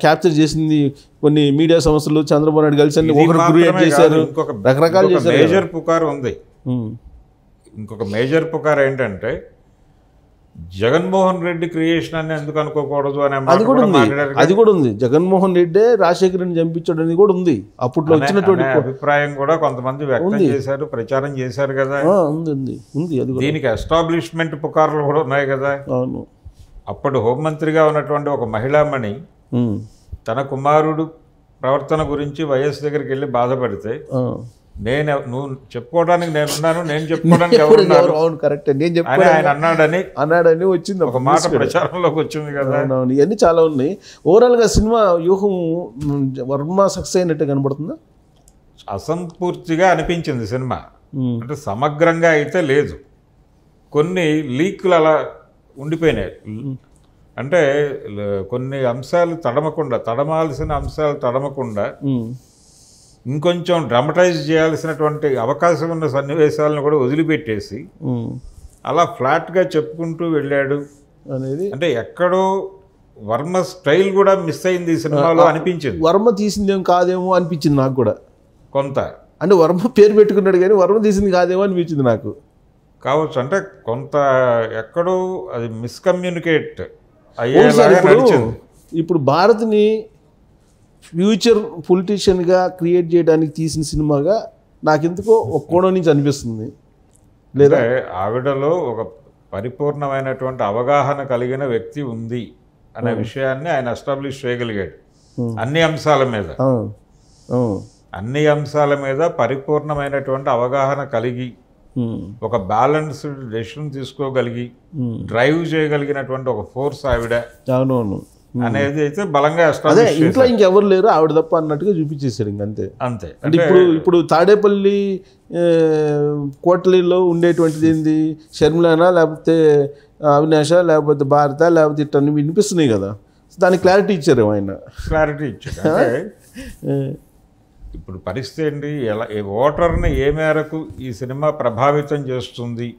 క్యాప్చర్ చేసింది కొన్ని మీడియా సంస్థలు, చంద్రబాబు నాయుడు కలిసి ఒకరు క్రియేట్ చేశారు, రకరకాలు చేశారు. మేజర్ పుకార్ ఉంది. ఇంకొక మేజర్ పుకార్ ఏంటంటే జగన్మోహన్ రెడ్డి క్రియేషన్ అని ఎందుకు అనుకోకూడదు అనే అది కూడా ఉంది. జగన్మోహన్ రెడ్డి రాజశేఖర్ని చంపించాడు అని కూడా ఉంది అప్పట్లో వచ్చినటువంటి అభిప్రాయం కూడా కొంతమంది వ్యక్తం చేశారు, ప్రచారం చేశారు కదా. ఉంది అది. దీనికి ఎస్టాబ్లిష్మెంట్ పుకార్లు కూడా ఉన్నాయి కదా. అవును. అప్పుడు హోంమంత్రిగా ఉన్నటువంటి ఒక మహిళామణి తన కుమారుడు ప్రవర్తన గురించి వైఎస్ దగ్గరికి వెళ్ళి బాధపడితే, నువ్వు చెప్పుకోవడానికి నేనున్నాను, నేను చెప్పుకోవడానికి ఎవరున్నారు అని ఆయన అన్నాడని వచ్చింది ఒక మాట ప్రచారంలోకి వచ్చింది కదా. ఇవన్నీ చాలా ఉన్నాయి. ఓవరాల్గా సినిమా వ్యూహం వర్మ సక్సెస్ అయినట్టు కనబడుతుందా? అసంపూర్తిగా అనిపించింది సినిమా. అంటే సమగ్రంగా అయితే లేదు, కొన్ని లీకులు అలా ఉండిపోయినాయి. అంటే కొన్ని అంశాలు తడమాల్సిన అంశాలు తడమకుండా ఇంకొంచెం డ్రామటైజ్ చేయాల్సినటువంటి అవకాశం ఉన్న సన్నివేశాలను కూడా వదిలిపెట్టేసి అలా ఫ్లాట్గా చెప్పుకుంటూ వెళ్ళాడు అనేది. అంటే ఎక్కడో వర్మ స్టైల్ కూడా మిస్ అయింది ఈ సినిమాలో అనిపించింది. వర్మ తీసిందేం కాదేమో అనిపించింది నాకు కూడా కొంత. అంటే వర్మ పేరు పెట్టుకున్నాడు కానీ వర్మ తీసింది కాదేమో అనిపించింది నాకు. కావచ్చు, అంటే కొంత ఎక్కడో అది మిస్కమ్యూనికేట్ అయ్యేలాగా నడిచింది. ఇప్పుడు భారత్ని ఫ్యూచర్ పొలిటీషియన్గా క్రియేట్ చేయడానికి తీసిన సినిమాగా నాకెందుకో ఒక కోణం నుంచి అనిపిస్తుంది. లేదా ఆవిడలో ఒక పరిపూర్ణమైనటువంటి అవగాహన కలిగిన వ్యక్తి ఉంది అనే విషయాన్ని ఆయన ఎస్టాబ్లిష్ చేయగలిగాడు. అన్ని అంశాల మీద పరిపూర్ణమైనటువంటి అవగాహన కలిగి ఒక బ్యాలెన్స్డ్ డెసిషన్ తీసుకోగలిగి డ్రైవ్ చేయగలిగినటువంటి ఒక ఫోర్స్ ఆవిడ అనేది అయితే బలంగా ఇంట్లో ఇంకెవరు లేరు ఆవిడ తప్ప అన్నట్టుగా చూపించేశారు. ఇంకంతే. అంటే ఇప్పుడు తాడేపల్లి కోటలిలో ఉండేటువంటిది ఏంది, షర్మిలానా లేకపోతే అవినాష లేకపోతే భారత లేకపోతే ఇట్లా వినిపిస్తున్నాయి కదా, దానికి క్లారిటీ ఇచ్చారు ఆయన. ఇప్పుడు పరిస్థితి ఏంటి, ఎలా ఓటర్ని ఏ మేరకు ఈ సినిమా ప్రభావితం చేస్తుంది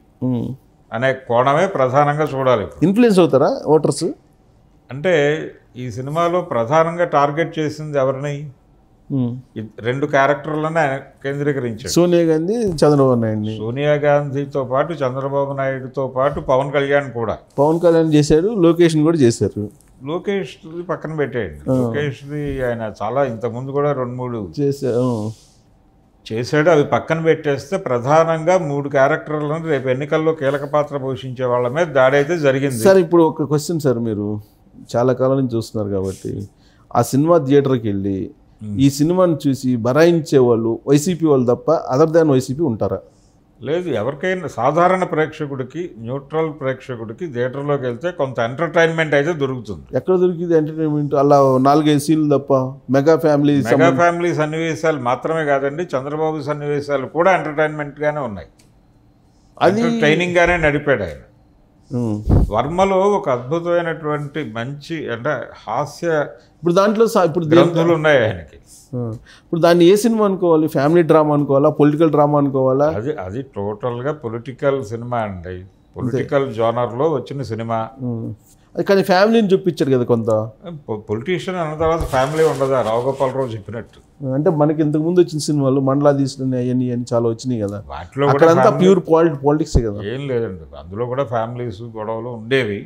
అనే కోణమే ప్రధానంగా చూడాలి. ఇన్ఫ్లుయెన్స్ అవుతారా ఓటర్స్? అంటే ఈ సినిమాలో ప్రధానంగా టార్గెట్ చేసింది ఎవరిని, రెండు క్యారెక్టర్లను ఆయన కేంద్రీకరించాడు. సోనియా గాంధీ, చంద్రబాబు నాయుడు. సోనియా గాంధీతో పాటు చంద్రబాబు నాయుడుతో పాటు పవన్ కళ్యాణ్ కూడా. పవన్ కళ్యాణ్ చేశారు, లోకేష్ని కూడా చేశారు. లోకేష్ పక్కన పెట్టేయండి, లోకేష్ది ఆయన చాలా ఇంతకుముందు కూడా 2-3 చేశాడు. అవి పక్కన పెట్టేస్తే ప్రధానంగా 3 క్యారెక్టర్లను రేపు ఎన్నికల్లో కీలక పాత్ర పోషించే వాళ్ళ మీద దాడి అయితే జరిగింది. సార్ ఇప్పుడు ఒక క్వశ్చన్ సార్, మీరు చాలా కాలం నుంచి చూస్తున్నారు కాబట్టి ఆ సినిమా థియేటర్కి వెళ్ళి ఈ సినిమాని చూసి బరాయించే వాళ్ళు వైసీపీ వాళ్ళు తప్ప అదర్ దాన్ వైసీపీ ఉంటారా? లేదు, ఎవరికైనా సాధారణ ప్రేక్షకుడికి, న్యూట్రల్ ప్రేక్షకుడికి థియేటర్లోకి వెళ్తే కొంత ఎంటర్టైన్మెంట్ అయితే దొరుకుతుంది. ఎక్కడ దొరికింది ఎంటర్టైన్మెంట్? అలా 4-5 సీన్లు తప్ప మెగా ఫ్యామిలీ సన్నివేశాలు మాత్రమే కాదండి, చంద్రబాబు సన్నివేశాలు కూడా ఎంటర్టైన్మెంట్గానే ఉన్నాయి. అది ట్రైనింగ్గానే నడిపాడు ఆయన. వర్మలో ఒక అద్భుతమైనటువంటి మంచి అంటే హాస్య ఇప్పుడు దాంట్లో ఇప్పుడు గ్రంథులు ఉన్నాయి ఆయనకి. ఇప్పుడు దాన్ని ఏ సినిమా అనుకోవాలి? ఫ్యామిలీ డ్రామా అనుకోవాలా, పొలిటికల్ డ్రామా అనుకోవాలా? అది టోటల్గా పొలిటికల్ సినిమా అండి. పొలిటికల్ జోనర్లో వచ్చిన సినిమా. కానీ ఫ్యామిలీని చూపించారు కదా కొంత. పొలిటీషియన్ అన్న తర్వాత ఫ్యామిలీ ఉండదా? రావుగోపాలరావు చెప్పినట్టు. అంటే మనకి ఇంతకు ముందు వచ్చిన సినిమాలు మండలా తీసుకుని అవన్నీ అని చాలా వచ్చినాయి కదా. వాటిలో అక్కడంతా ప్యూర్ పాలిటిక్స్ కదా. ఏం లేదండి, అందులో కూడా ఫ్యామిలీస్ గొడవలు ఉండేవి.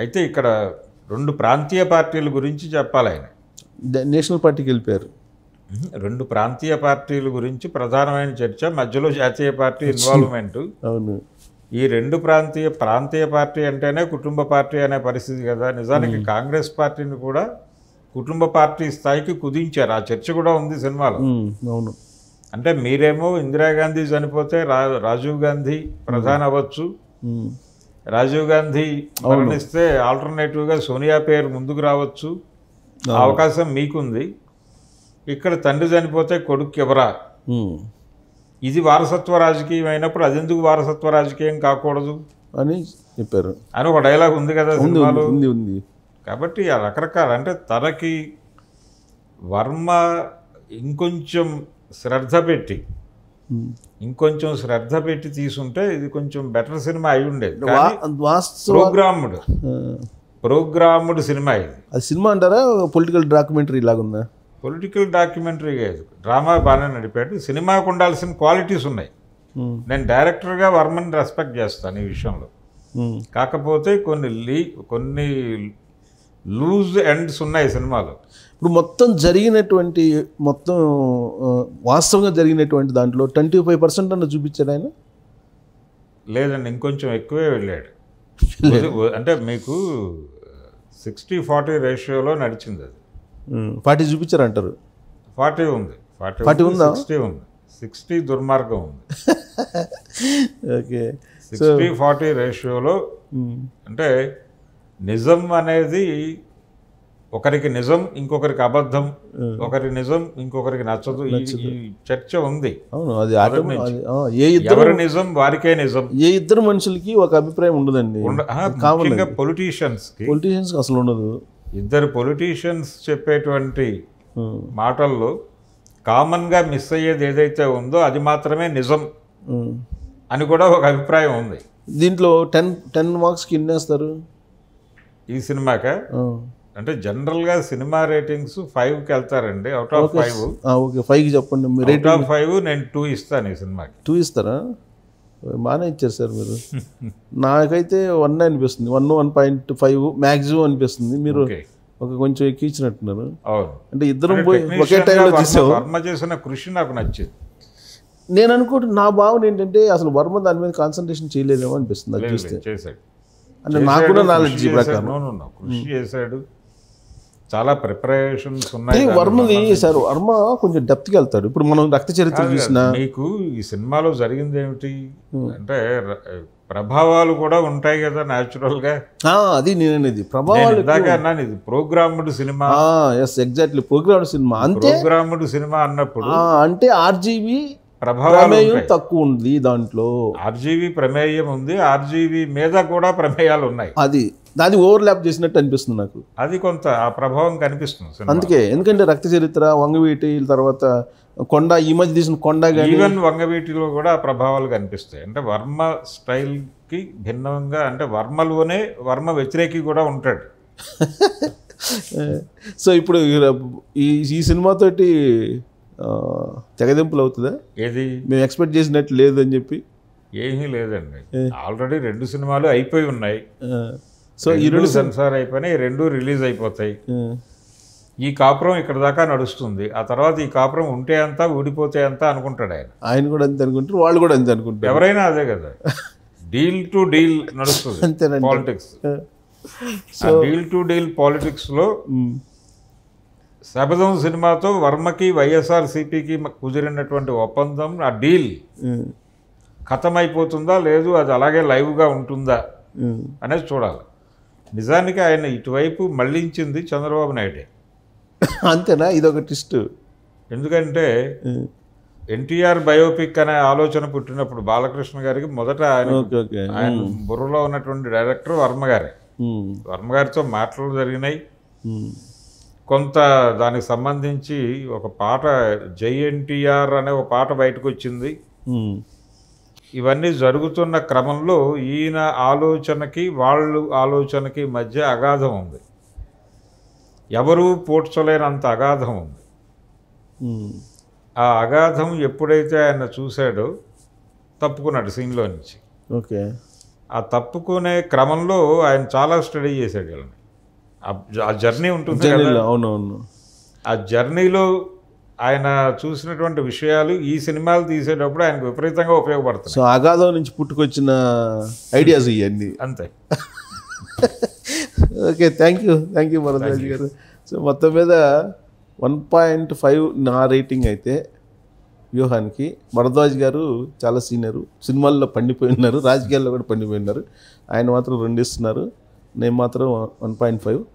అయితే ఇక్కడ 2 ప్రాంతీయ పార్టీల గురించి చెప్పాలి ఆయన. నేషనల్ పార్టీకి వెళ్ళిపోయారు. 2 ప్రాంతీయ పార్టీల గురించి ప్రధానమైన చర్చ, మధ్యలో జాతీయ పార్టీ ఇన్వాల్వ్మెంట్. అవును. ఈ 2 ప్రాంతీయ పార్టీ అంటేనే కుటుంబ పార్టీ అనే పరిస్థితి కదా. నిజానికి కాంగ్రెస్ పార్టీని కూడా కుటుంబ పార్టీ స్థాయికి కుదించారు. ఆ చర్చ కూడా ఉంది సినిమాలో. అవును. అంటే మీరేమో ఇందిరాగాంధీ చనిపోతే రాజీవ్ గాంధీ ప్రధాని అవ్వచ్చు, రాజీవ్ గాంధీ మరణిస్తే ఆల్టర్నేటివ్గా సోనియా పేరు ముందుకు రావచ్చు, ఆ అవకాశం మీకుంది. ఇక్కడ తండ్రి చనిపోతే కొడుకు ఎవరా? ఇది వారసత్వ రాజకీయం అయినప్పుడు అదెందుకు వారసత్వ రాజకీయం కాకూడదు అని చెప్పారు అని ఒక డైలాగ్ ఉంది కదా సినిమాలో. ఉంది. కాబట్టి ఆ రకరకాల అంటే తనకి వర్మ ఇంకొంచెం శ్రద్ధ పెట్టి తీసుంటే ఇది కొంచెం బెటర్ సినిమా అయి ఉండేది. ప్రోగ్రామ్డ్ సినిమా ఇది. అది సినిమా అంటారా పొలిటికల్ డాక్యుమెంటరీ లాగుందా? పొలిటికల్ డాక్యుమెంటరీ కాదు, డ్రామా బాగానే నడిపాడు. సినిమాకు ఉండాల్సిన క్వాలిటీస్ ఉన్నాయి. నేను డైరెక్టర్గా వర్మని రెస్పెక్ట్ చేస్తాను ఈ విషయంలో. కాకపోతే కొన్ని లూజ్ ఎండ్స్ ఉన్నాయి సినిమాలో. ఇప్పుడు మొత్తం వాస్తవంగా జరిగినటువంటి దాంట్లో 25% అన్న చూపించాడు ఆయన. లేదండి, ఇంకొంచెం ఎక్కువే వెళ్ళాడు. అంటే మీకు 60-40 రేషియోలో నడిచింది అది. 40 చూపించారు అంటారు. 40 ఉంది, 40 ఉందా? 60 ఉంది. 60 దుర్మార్గం ఉంది. ఓకే, 60-40 రేషియోలో. అంటే నిజం అనేది ఒకరికి నిజం, ఇంకొకరికి అబద్ధం, ఒకరి నిజం ఇంకొకరికి నచ్చదు. ఈ చర్చ ఉంది. అవును, అది ఎవరి నిజం వారికే నిజం. ఏ ఇద్దరు మనుషులకి ఒక అభిప్రాయం ఉండదండి. పొలిటీషియన్స్ అసలు ఉండదు. ఇద్దరు పొలిటీషియన్స్ చెప్పేటువంటి మాటల్లో కామన్గా మిస్ అయ్యేది ఏదైతే ఉందో అది మాత్రమే నిజం అని కూడా ఒక అభిప్రాయం ఉంది. దీంట్లో 10 మార్క్స్కి ఎన్ని వేస్తారు ఈ సినిమాక? అంటే జనరల్గా సినిమా రేటింగ్స్ 5కి వెళ్తారండి. Out of 5. ఓకే, 5కి చెప్పండి. అవుట్ ఆఫ్ 5 నేను 2 ఇస్తాను ఈ సినిమాకి. 2 ఇస్తారా? బాగానే ఇచ్చారు సార్ మీరు. నాకైతే 1 అనిపిస్తుంది, 1.5 మ్యాక్సిమం అనిపిస్తుంది. మీరు ఒక కొంచెం ఎక్కించినట్టున్నారు. అవును, అంటే ఇద్దరం పోయి ఒకే టైంలో చూసాం. వర్మ చేసిన కృషి నాకు నచ్చింది. నేను అనుకుంటున్నా, నా భావన ఏంటంటే అసలు వర్మ దాని మీద కాన్సన్ట్రేషన్ చేయలేదేమో అనిపిస్తుంది అది చూస్తే. చేశాడు అంటే నాకు కూడా నాలెడ్జ్ ప్రకారం కృషి చేశాడు. చాలా ప్రిపరేషన్స్ ఉన్నాయి వర్మది. సార్ వర్మ కొంచెం డెప్త్కి వెళ్తాడు. ఇప్పుడు మనం రక్త చరిత్ర చూసినా మీకు ఈ సినిమాలో జరిగింది ఏమిటి అంటే ప్రభావాలు కూడా ఉంటాయి కదా న్యాచురల్గా. అది నేననేది ప్రభావాలు అన్నాను. ఇది programmed cinema. Exactly, programmed cinema. అంతే, ప్రోగ్రామ్డ్ సినిమా అన్నప్పుడు అంటే ఆర్జీవీ ప్రభావం తక్కువ ఉంది దాంట్లో. ఆర్జీవీ ప్రమేయం ఉంది, ఆర్జీవీ మీద కూడా ప్రమేయాలు ఉన్నాయి. అది ఓవర్లాప్ చేసినట్టు అనిపిస్తుంది నాకు. అది కొంత ఆ ప్రభావం కనిపిస్తుంది అందుకే. ఎందుకంటే రక్త చరిత్ర, వంగవీటి, తర్వాత కొండ, ఈ మధ్య తీసిన కొండ, ఈవెన్ వంగవీటిలో కూడా ఆ ప్రభావాలు కనిపిస్తాయి. అంటే వర్మ స్టైల్కి భిన్నంగా, అంటే వర్మలోనే వర్మ వ్యతిరేకి కూడా ఉంటాడు. సో ఇప్పుడు ఈ సినిమాతోటి తెగదింపులు అవుతుందా? ఏది మేము ఎక్స్పెక్ట్ చేసినట్టు లేదు అని చెప్పి? ఏమీ లేదండి, ఆల్రెడీ 2 సినిమాలు అయిపోయి ఉన్నాయి. సో ఈ 2 సెన్సార్ అయిపోయినాయి, 2 రిలీజ్ అయిపోతాయి. ఈ కాపురం ఇక్కడ దాకా నడుస్తుంది. ఆ తర్వాత ఈ కాపురం ఉంటే అంతా ఊడిపోతే అంతా అనుకుంటాడు ఆయన కూడా అంతే అనుకుంటారు, వాళ్ళు కూడా అంతే అనుకుంటారు. ఎవరైనా అదే కదా, డీల్ టు డీల్ నడుస్తుంది పాలిటిక్స్. డీల్ టు డీల్ పాలిటిక్స్లో శబదం సినిమాతో వర్మకి వైఎస్ఆర్సీపీకి కుదిరినటువంటి ఒప్పందం, ఆ డీల్ ఖతమైపోతుందా లేదు, అది అలాగే లైవ్గా ఉంటుందా అనేది చూడాలి. నిజానికి ఆయన ఇటువైపు మళ్లించింది చంద్రబాబు నాయుడే. అంతేనా? ఇదొక ట్విస్ట్. ఎందుకంటే ఎన్టీఆర్ బయోపిక్ అనే ఆలోచన పుట్టినప్పుడు బాలకృష్ణ గారికి మొదట ఓకే ఓకే ఆయన బుర్రలో ఉన్నటువంటి డైరెక్టర్ వర్మ గారే. వర్మ గారితో మాటలు జరిగినాయి. కొంత దానికి సంబంధించి ఒక పాట జై ఎన్టీఆర్ అనే ఒక పాట బయటకు వచ్చింది. ఇవన్నీ జరుగుతున్న క్రమంలో ఈయన ఆలోచనకి వాళ్ళు ఆలోచనకి మధ్య అగాధం ఉంది. ఎవరూ పోడ్చలేనంత అగాధం ఉంది. ఆ అగాధం ఎప్పుడైతే ఆయన చూశాడో తప్పుకున్నాడు సీన్లో నుంచి. ఓకే. ఆ తప్పుకునే క్రమంలో ఆయన చాలా స్టడీ చేశాడు వీళ్ళని. ఆ జర్నీ ఉంటుంది కదా, అవునవును. ఆ జర్నీలో ఆయన చూసినటువంటి విషయాలు ఈ సినిమాలు తీసేటప్పుడు ఆయనకు విపరీతంగా ఉపయోగపడుతుంది. సో అగాధం నుంచి పుట్టుకొచ్చిన ఐడియాస్ ఇవన్నీ. అంతే. ఓకే, థ్యాంక్ యూ భరద్వాజ్ గారు. సో మొత్తం మీద 1.5 నా రేటింగ్ అయితే వ్యూహానికి. భరద్వాజ్ గారు చాలా సీనియరు, సినిమాల్లో పండిపోయి ఉన్నారు, రాజకీయాల్లో కూడా పండిపోయి ఉన్నారు. ఆయన మాత్రం 2 ఇస్తున్నారు, నేను మాత్రం 1.5.